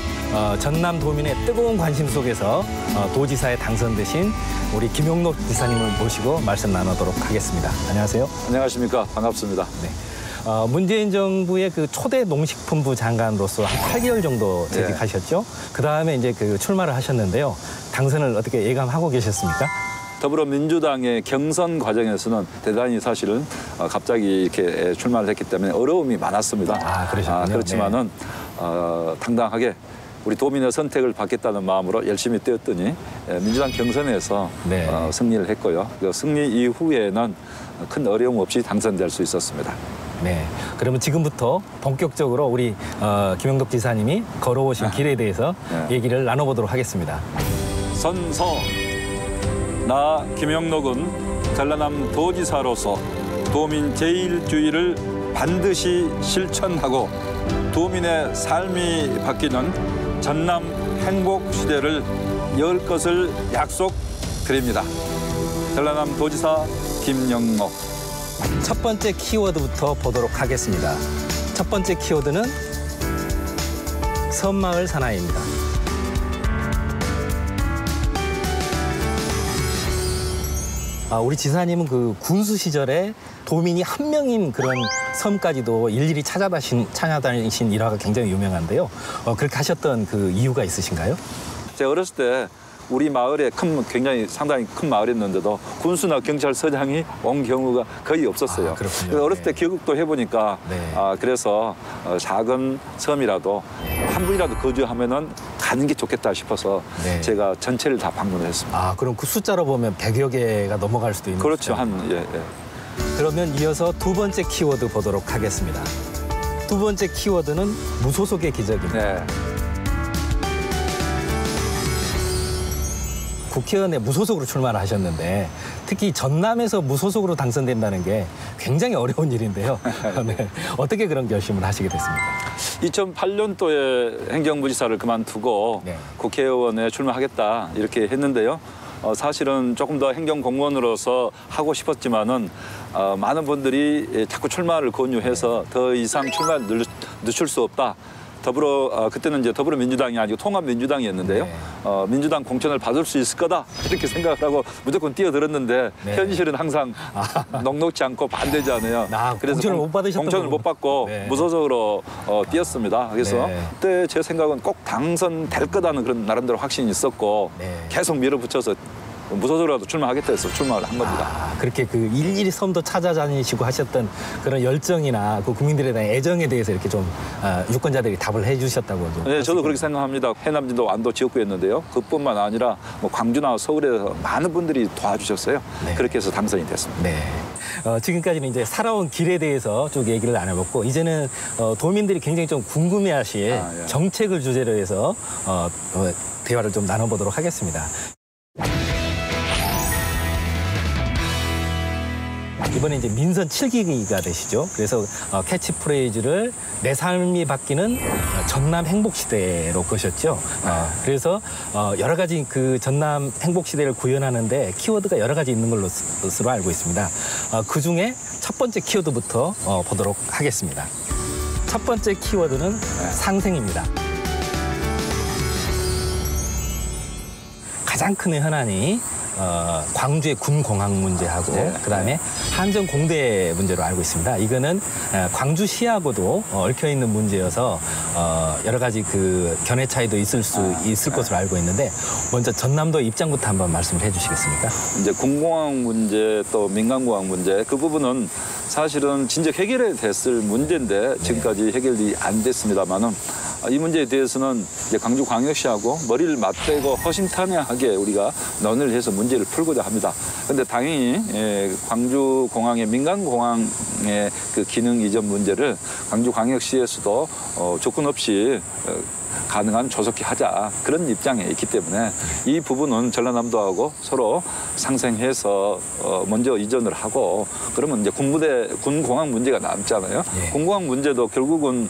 [SPEAKER 14] 전남도민의 뜨거운 관심 속에서 도지사에 당선되신 우리 김영록 지사님을 모시고 말씀 나누도록 하겠습니다. 안녕하세요.
[SPEAKER 15] 안녕하십니까. 반갑습니다.
[SPEAKER 14] 네. 문재인 정부의 그 초대 농식품부 장관으로서 한 8개월 정도 재직하셨죠. 그 다음에 이제 그 출마를 하셨는데요. 당선을 어떻게 예감하고 계셨습니까?
[SPEAKER 15] 더불어민주당의 경선 과정에서는 대단히 사실은 갑자기 이렇게 출마를 했기 때문에 어려움이 많았습니다.
[SPEAKER 14] 그러셨군요.
[SPEAKER 15] 그렇지만은 당당하게 우리 도민의 선택을 받겠다는 마음으로 열심히 뛰었더니 민주당 경선에서 승리를 했고요. 그 승리 이후에는 큰 어려움 없이 당선될 수 있었습니다.
[SPEAKER 14] 네, 그러면 지금부터 본격적으로 우리 김영덕 지사님이 걸어오신 길에 대해서 얘기를 나눠보도록 하겠습니다.
[SPEAKER 15] 선서, 나 김영덕은 전라남 도지사로서 도민 제1주의를 반드시 실천하고 도민의 삶이 바뀌는 전남 행복 시대를 열 것을 약속드립니다. 전라남 도지사 김영덕.
[SPEAKER 14] 첫 번째 키워드부터 보도록 하겠습니다. 첫 번째 키워드는 섬마을 사나이입니다. 우리 지사님은 그 군수 시절에 도민이 한 명인 그런 섬까지도 일일이 찾아다니신 일화가 굉장히 유명한데요. 그렇게 하셨던 그 이유가 있으신가요?
[SPEAKER 15] 제가 어렸을 때 우리 마을에 굉장히 상당히 큰 마을이었는데도 군수나 경찰서장이 온 경우가 거의 없었어요. 그래서 어렸을 때 기억도 해보니까 그래서 작은 섬이라도 한 분이라도 거주하면은 가는 게 좋겠다 싶어서 제가 전체를 다 방문을 했습니다.
[SPEAKER 14] 그럼 그 숫자로 보면 100여 개가 넘어갈 수도 있는 거죠?
[SPEAKER 15] 그렇죠.
[SPEAKER 14] 그러면 이어서 두 번째 키워드 보도록 하겠습니다. 두 번째 키워드는 무소속의 기적입니다. 국회의원에 무소속으로 출마를 하셨는데 특히 전남에서 무소속으로 당선된다는 게 굉장히 어려운 일인데요. 어떻게 그런 결심을 하시게 됐습니까?
[SPEAKER 15] 2008년도에 행정부지사를 그만두고 국회의원에 출마하겠다 이렇게 했는데요. 사실은 조금 더 행정공무원으로서 하고 싶었지만은 많은 분들이 자꾸 출마를 권유해서 더 이상 출마를 늦출 수 없다. 그때는 이제 더불어민주당이 아니고 통합민주당이었는데요. 민주당 공천을 받을 수 있을 거다 이렇게 생각을 하고 무조건 뛰어들었는데 현실은 항상 녹록지 않고 반대잖아요. 그래서 공천을 못 받고 무소속으로 뛰었습니다. 그래서 그때 제 생각은 꼭 당선될 거다는 그런 나름대로 확신이 있었고 계속 밀어붙여서 무소속으로라도 출마하겠다 해서 출마를 한 겁니다.
[SPEAKER 14] 그렇게 그 일일이 섬도 찾아다니시고 하셨던 그런 열정이나 그 국민들에 대한 애정에 대해서 이렇게 좀 유권자들이 답을 해주셨다고 좀.
[SPEAKER 15] 네, 저도 그렇게 생각합니다. 해남진도 완도 지역구였는데요. 그뿐만 아니라 뭐 광주나 서울에서 많은 분들이 도와주셨어요. 그렇게 해서 당선이 됐습니다.
[SPEAKER 14] 지금까지는 이제 살아온 길에 대해서 쭉 얘기를 나눠봤고 이제는 도민들이 굉장히 좀 궁금해하실 정책을 주제로 해서 대화를 좀 나눠보도록 하겠습니다. 이번에 이제 민선 7기가 되시죠. 그래서 캐치프레이즈를 내 삶이 바뀌는 전남 행복시대로 거셨죠. 그래서 여러 가지 그 전남 행복시대를 구현하는데 키워드가 여러 가지 있는 것으로 알고 있습니다. 그중에 첫 번째 키워드부터 보도록 하겠습니다. 첫 번째 키워드는 상생입니다. 가장 큰 현안이 광주의 군공항 문제하고 그다음에 한전공대 문제로 알고 있습니다. 이거는 광주시하고도 얽혀 있는 문제여서 여러 가지 그 견해 차이도 있을 것으로 알고 있는데 먼저 전남도 입장부터 한번 말씀을 해주시겠습니까?
[SPEAKER 15] 이제 군공항 문제 또 민간공항 문제 그 부분은 사실은 진작 해결이 됐을 문제인데 지금까지 해결이 안 됐습니다만은 이 문제에 대해서는 이제 광주광역시하고 머리를 맞대고 허심탄회하게 우리가 논의를 해서 문제를 풀고자 합니다. 그런데 당연히 광주공항의 민간공항의 그 기능 이전 문제를 광주광역시에서도 조건 없이 가능한 조속히 하자 그런 입장에 있기 때문에 이 부분은 전라남도하고 서로 상생해서 먼저 이전을 하고 그러면 이제 군공항 문제가 남잖아요. 군공항 문제도 결국은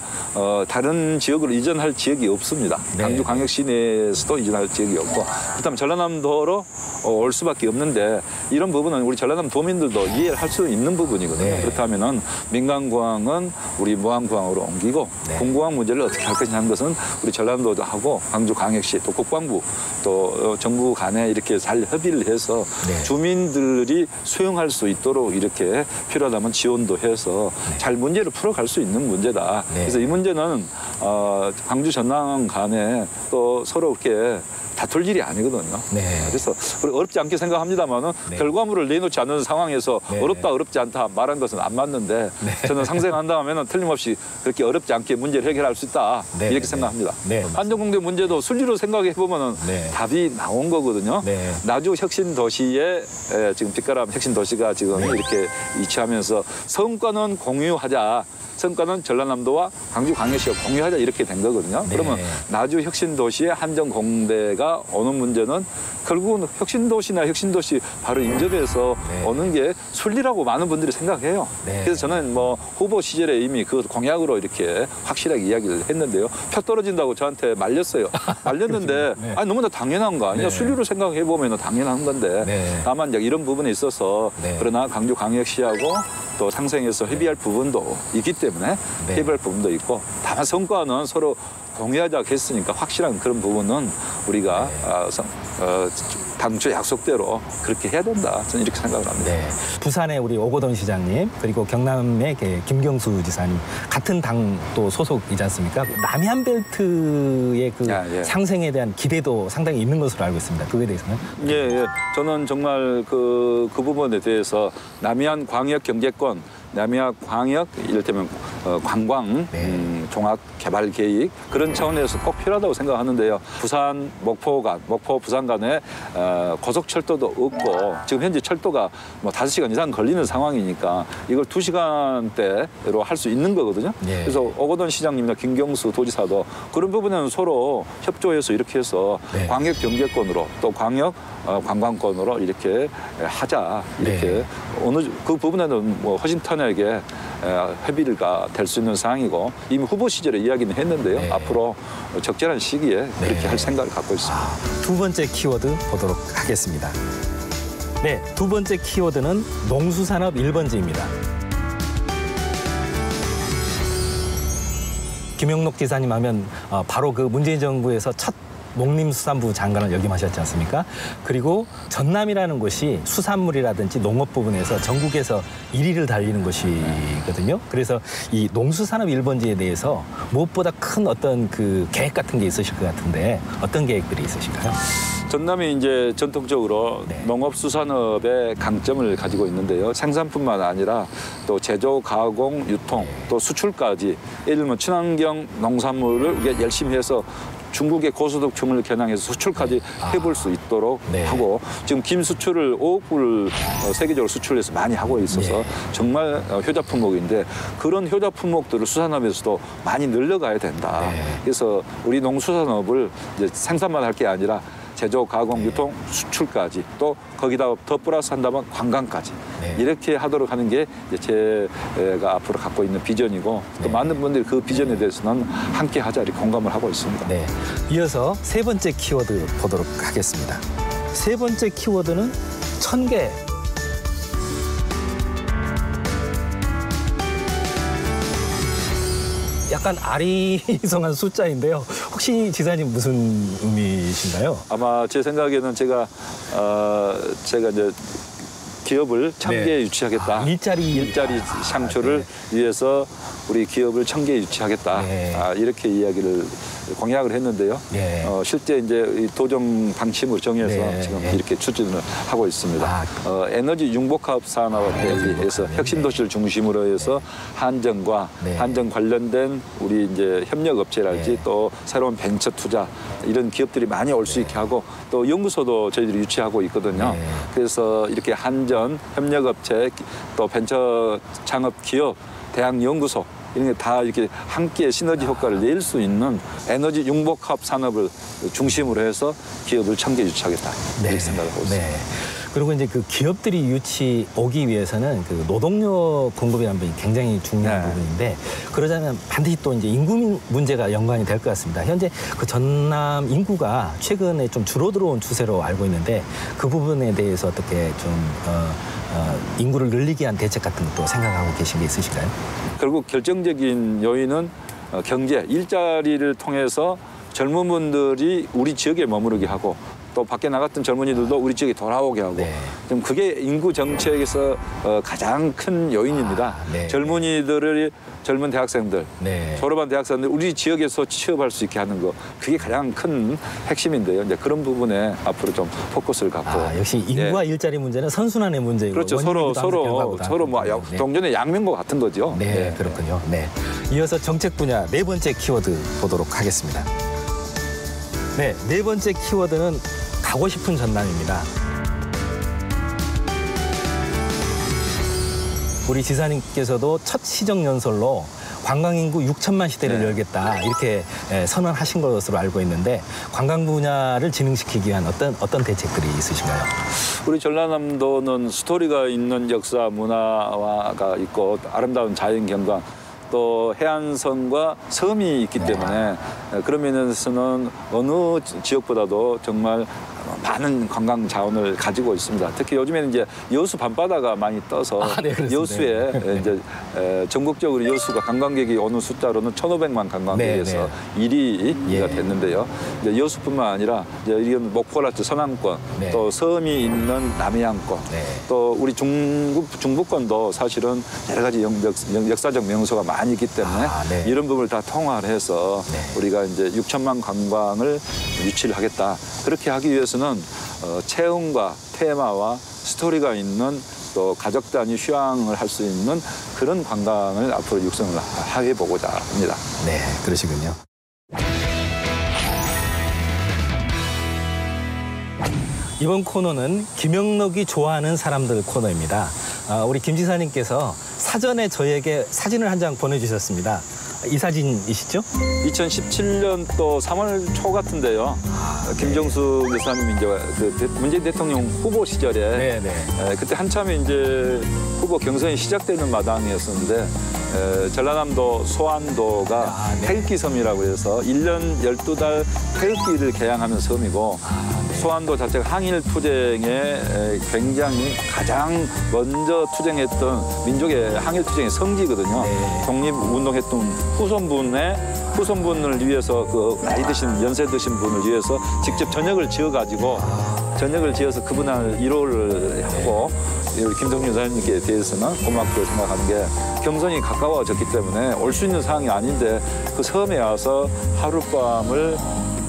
[SPEAKER 15] 다른 지역으로 이전할 지역이 없습니다. 광주광역시 내에서도 이전할 지역이 없고 그렇다면 전라남도로 올 수밖에 없는데 이런 부분은 우리 전라남 도민들도 이해를 할 수 있는 부분이거든요. 그렇다면은 민간공항은 우리 무안공항으로 옮기고 군공항 문제를 어떻게 할 것이냐 하는 것은 우리 전라남도도 하고 광주광역시 또 국방부 또 정부 간에 이렇게 잘 협의를 해서 주민들이 수용할 수 있도록 이렇게 필요하다면 지원도 해서 잘 문제를 풀어갈 수 있는 문제다. 그래서 이 문제는 광주 전남 간에 또 서로 이렇게 다툴 일이 아니거든요.
[SPEAKER 14] 네.
[SPEAKER 15] 그래서 어렵지 않게 생각합니다만은
[SPEAKER 14] 네.
[SPEAKER 15] 결과물을 내놓지 않는 상황에서
[SPEAKER 14] 네.
[SPEAKER 15] 어렵다 어렵지 않다 말한 것은 안 맞는데
[SPEAKER 14] 네.
[SPEAKER 15] 저는 상생한다 하면은 틀림없이 그렇게 어렵지 않게 문제를 해결할 수 있다
[SPEAKER 14] 네.
[SPEAKER 15] 이렇게
[SPEAKER 14] 네.
[SPEAKER 15] 생각합니다.
[SPEAKER 14] 네.
[SPEAKER 15] 안전공대 문제도 순리로 생각해 보면은
[SPEAKER 14] 네.
[SPEAKER 15] 답이 나온 거거든요.
[SPEAKER 14] 네.
[SPEAKER 15] 나주 혁신 도시에 지금 빛가람 혁신 도시가 지금 이렇게 위치하면서 성과는 공유하자. 성과는 전라남도와 광주광역시가 공유하자 이렇게 된 거거든요.
[SPEAKER 14] 네.
[SPEAKER 15] 그러면 나주 혁신도시의 한정공대가 오는 문제는 결국은 혁신도시나 혁신도시 바로 인접해서
[SPEAKER 14] 네.
[SPEAKER 15] 오는 게 순리라고 많은 분들이 생각해요.
[SPEAKER 14] 네.
[SPEAKER 15] 그래서 저는 뭐 후보 시절에 이미 그 공약으로 이렇게 확실하게 이야기를 했는데요. 표 떨어진다고 저한테 말렸어요. 말렸는데
[SPEAKER 14] 네.
[SPEAKER 15] 아니 너무나 당연한 거 아니야.
[SPEAKER 14] 네.
[SPEAKER 15] 순리로 생각해 보면 당연한 건데
[SPEAKER 14] 네.
[SPEAKER 15] 다만 이제 이런 부분에 있어서
[SPEAKER 14] 네.
[SPEAKER 15] 그러나 광주광역시하고 또 상생해서 협의할 부분도 있기 때문에
[SPEAKER 14] 네.
[SPEAKER 15] 협의할 부분도 있고 다만 성과는 서로 공유하자고 했으니까 확실한 그런 부분은 우리가 당초 약속대로 그렇게 해야 된다. 저는 이렇게 생각을 합니다.
[SPEAKER 14] 네. 부산의 우리 오고돈 시장님 그리고 경남의 김경수 지사님 같은 당 또 소속이지 않습니까? 남해안벨트의 그
[SPEAKER 15] 예.
[SPEAKER 14] 상생에 대한 기대도 상당히 있는 것으로 알고 있습니다. 그거에 대해서는?
[SPEAKER 15] 예. 저는 정말 그 부분에 대해서 남해안 광역 경제권 남해안 광역 이를테면 관광 종합 개발 계획 그런 차원에서 꼭 필요하다고 생각하는데요. 부산 목포 부산 간에 고속철도도 없고 지금 현재 철도가 뭐 5시간 이상 걸리는 상황이니까 이걸 2시간대로 할 수 있는 거거든요.
[SPEAKER 14] 예.
[SPEAKER 15] 그래서 오거돈 시장님이나 김경수 도지사도 그런 부분은 서로 협조해서 이렇게 해서
[SPEAKER 14] 네.
[SPEAKER 15] 광역 경제권으로 또 광역 관광권으로 이렇게 하자 이렇게
[SPEAKER 14] 네.
[SPEAKER 15] 어느 그 부분에는 뭐 허심탄회하게 협의가 될 수 있는 상황이고 이미 후보 시절에 이야기는 했는데요.
[SPEAKER 14] 네.
[SPEAKER 15] 앞으로 적절한 시기에 그렇게 할 생각을 갖고 있습니다.
[SPEAKER 14] 두 번째 키워드 보도록 하겠습니다. 네, 두 번째 키워드는 농수산업 1번지입니다. 김영록 지사님 하면 바로 그 문재인 정부에서 첫 농림수산부 장관을 역임하셨지 않습니까? 그리고 전남이라는 곳이 수산물이라든지 농업 부분에서 전국에서 1위를 달리는 곳이거든요. 그래서 이 농수산업 1번지에 대해서 무엇보다 큰 어떤 그 계획 같은 게 있으실 것 같은데 어떤 계획들이 있으실까요?
[SPEAKER 15] 전남이 이제 전통적으로 농업수산업의 강점을 가지고 있는데요. 생산뿐만 아니라 또 제조, 가공, 유통, 또 수출까지 예를 들면 친환경 농산물을 우리가 열심히 해서 중국의 고소득층을 겨냥해서 수출까지 해볼 수 있도록 하고 지금 김 수출을 5억 불 세계적으로 수출해서 많이 하고 있어서 정말 효자 품목인데 그런 효자 품목들을 수산업에서도 많이 늘려가야 된다. 그래서 우리 농수산업을 이제 생산만 할 게 아니라 제조, 가공, 유통, 수출까지 또 거기다 더 플러스 한다면 관광까지 이렇게 하도록 하는 게 제가 앞으로 갖고 있는 비전이고 또 많은 분들이 그 비전에 대해서는 함께 하자 이렇게 공감을 하고 있습니다.
[SPEAKER 14] 네. 이어서 세 번째 키워드 보도록 하겠습니다. 세 번째 키워드는 1000개. 약간 아리송한 숫자인데요. 혹시 지사님 무슨 의미이신가요?
[SPEAKER 15] 아마 제 생각에는 제가 이제 기업을 1000개 유치하겠다.
[SPEAKER 14] 일자리
[SPEAKER 15] 창출을 위해서 우리 기업을 1000개 유치하겠다. 이렇게 이야기를 공약을 했는데요. 실제 이제 이 도정 방침을 정해서 지금 이렇게 추진을 하고 있습니다. 에너지 융복합 산업에 의해서 혁신도시를 중심으로 해서 한정과 한정 관련된 우리 이제 협력업체랄지 또 새로운 벤처 투자 이런 기업들이 많이 올 수 있게 하고 또 연구소도 저희들이 유치하고 있거든요. 그래서 이렇게 한전, 협력업체 또 벤처 창업 기업, 대학 연구소 이런 게 다 이렇게 함께 시너지 효과를 낼 수 있는 에너지 융복합 산업을 중심으로 해서 기업을 1000개 유치하겠다 이렇게 생각을 하고 있습니다.
[SPEAKER 14] 그리고 이제 그 기업들이 유치 오기 위해서는 그 노동력 공급이라는 부분이 굉장히 중요한 부분인데 그러자면 반드시 또 이제 인구 문제가 연관이 될 것 같습니다. 현재 그 전남 인구가 최근에 좀 줄어들어온 추세로 알고 있는데 그 부분에 대해서 어떻게 좀 인구를 늘리기 위한 대책 같은 것도 생각하고 계신 게 있으실까요?
[SPEAKER 15] 결국 결정적인 요인은 경제, 일자리를 통해서 젊은 분들이 우리 지역에 머무르게 하고 또 밖에 나갔던 젊은이들도 우리 지역에 돌아오게 하고 좀 그게 인구 정책에서 가장 큰 요인입니다. 젊은이들을 젊은 대학생들, 졸업한 대학생들 우리 지역에서 취업할 수 있게 하는 거 그게 가장 큰 핵심인데요. 이제 그런 부분에 앞으로 좀 포커스를 갖고
[SPEAKER 14] 역시 인구와 일자리 문제는 선순환의 문제이고
[SPEAKER 15] 그렇죠. 서로 뭐 동전의 양면과 같은 거죠.
[SPEAKER 14] 네, 그렇군요. 네. 이어서 정책 분야 네 번째 키워드 보도록 하겠습니다. 네, 네 번째 키워드는 가고 싶은 전남입니다. 우리 지사님께서도 첫 시정연설로 관광인구 6천만 시대를 열겠다 이렇게 선언하신 것으로 알고 있는데 관광 분야를 진흥시키기 위한 어떤 대책들이 있으신가요?
[SPEAKER 15] 우리 전라남도는 스토리가 있는 역사 문화가 있고 아름다운 자연 경관 또 해안선과 섬이 있기 때문에 그런 면에서는 어느 지역보다도 정말 많은 관광 자원을 가지고 있습니다. 특히 요즘에는 이제 여수 밤바다가 많이 떠서 여수에 이제 전국적으로 여수가 관광객이 오는 숫자로는 1,500만 관광객에서 1위가 됐는데요. 이제 여수뿐만 아니라 이제 이런 목포라트 서남권, 또 섬이 있는 남해안권, 또 우리 중부권도 사실은 여러 가지 역사적 명소가 많이 있기 때문에 이런 부분을 다 통화를 해서 우리가 이제 6천만 관광을 유치를 하겠다. 그렇게 하기 위해서는 체험과 테마와 스토리가 있는 또 가족 단위 휴양을 할 수 있는 그런 관광을 앞으로 육성을 해보고자 합니다.
[SPEAKER 14] 네, 그러시군요. 이번 코너는 김영록이 좋아하는 사람들 코너입니다. 우리 김 지사님께서 사전에 저에게 사진을 한 장 보내주셨습니다. 이 사진이시죠?
[SPEAKER 15] 2017년 또 3월 초 같은데요. 김정수 여사님이 이제 그 문재인 대통령 후보 시절에 그때 한참에 이제 후보 경선이 시작되는 마당이었었는데 전라남도 소안도가 태극기 섬이라고 해서 1년 12달 태극기를 개양하는 섬이고 소안도 자체가 항일 투쟁에 굉장히 가장 먼저 투쟁했던 민족의 항일 투쟁의 성지거든요. 독립운동했던 후손분을 위해서 그 나이 드신 연세 드신 분을 위해서 직접 저녁을 지어가지고 저녁을 지어서 그분을 위로를 하고 우리 김동준 여사님께 대해서는 고맙게 생각하는 게 경선이 가까워졌기 때문에 올 수 있는 상황이 아닌데 그 섬에 와서 하룻밤을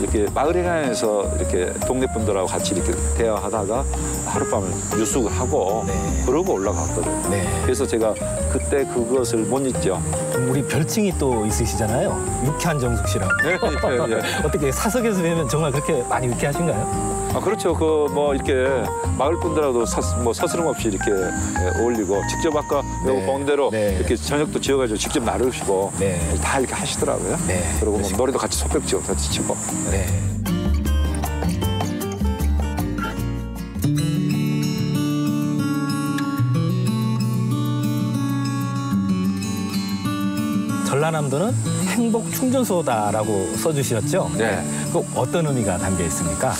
[SPEAKER 15] 이렇게 마을회관에서 이렇게 동네 분들하고 같이 이렇게 대화하다가 하룻밤을 유숙을 하고 그러고 올라갔거든요. 그래서 제가 그때 그것을 못 잊죠.
[SPEAKER 14] 우리 별칭이 또 있으시잖아요. 유쾌한 정숙 씨라고. 어떻게 사석에서 뵈면 정말 그렇게 많이 유쾌하신가요?
[SPEAKER 15] 그렇죠. 그 뭐 이렇게 마을 분들하고도 서스럼 없이 이렇게 어울리고 직접 아까 본대로 이렇게 저녁도 지어가지고 직접 나르시고 다 이렇게 하시더라고요. 그리고 뭐 노래도 같이 소백지고 같이 치고.
[SPEAKER 14] 전라남도는 행복 충전소다라고 써주셨죠? 그 어떤 의미가 담겨 있습니까?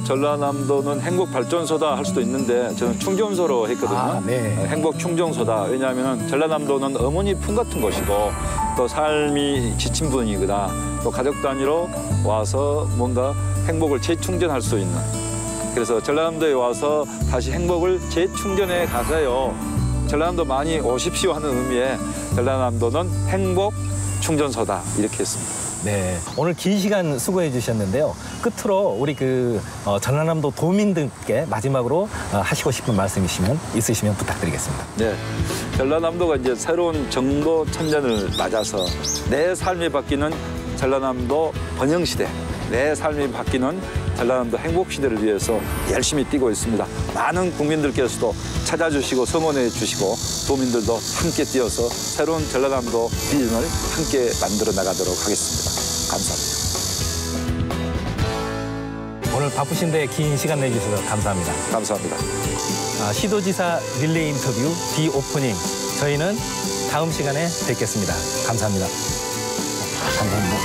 [SPEAKER 15] 전라남도는 행복 발전소다 할 수도 있는데 저는 충전소로 했거든요. 행복 충전소다. 왜냐하면 전라남도는 어머니 품 같은 곳이고 또 삶이 지친 분이거나 또 가족 단위로 와서 뭔가 행복을 재충전할 수 있는. 그래서 전라남도에 와서 다시 행복을 재충전해 가세요. 전라남도 많이 오십시오 하는 의미에 전라남도는 행복 충전소다 이렇게 했습니다.
[SPEAKER 14] 오늘 긴 시간 수고해 주셨는데요. 끝으로 우리 전라남도 도민들께 마지막으로 하시고 싶은 말씀 있으시면 부탁드리겠습니다.
[SPEAKER 15] 전라남도가 이제 새로운 정도 천년을 맞아서 내 삶이 바뀌는 전라남도 번영시대, 내 삶이 바뀌는 전라남도 행복시대를 위해서 열심히 뛰고 있습니다. 많은 국민들께서도 찾아주시고 성원해 주시고 도민들도 함께 뛰어서 새로운 전라남도 비전을 함께 만들어 나가도록 하겠습니다. 감사합니다.
[SPEAKER 14] 오늘 바쁘신데 긴 시간 내주셔서 감사합니다.
[SPEAKER 15] 감사합니다.
[SPEAKER 14] 시도지사 릴레이 인터뷰 디오프닝 저희는 다음 시간에 뵙겠습니다. 감사합니다. 감사합니다.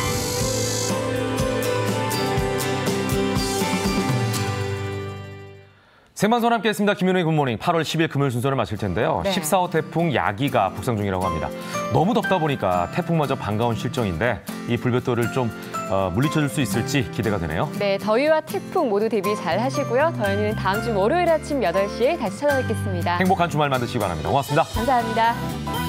[SPEAKER 1] 생방송 함께했습니다. 김현우의 굿모닝 8월 10일 금요일 순서를 마칠 텐데요. 14호 태풍 야기가 북상 중이라고 합니다. 너무 덥다 보니까 태풍마저 반가운 실정인데 이 불볕돌을 좀 물리쳐줄 수 있을지 기대가 되네요.
[SPEAKER 2] 네, 더위와 태풍 모두 대비 잘 하시고요. 저희는 다음 주 월요일 아침 8시에 다시 찾아뵙겠습니다.
[SPEAKER 1] 행복한 주말 만드시기 바랍니다. 고맙습니다.
[SPEAKER 2] 감사합니다.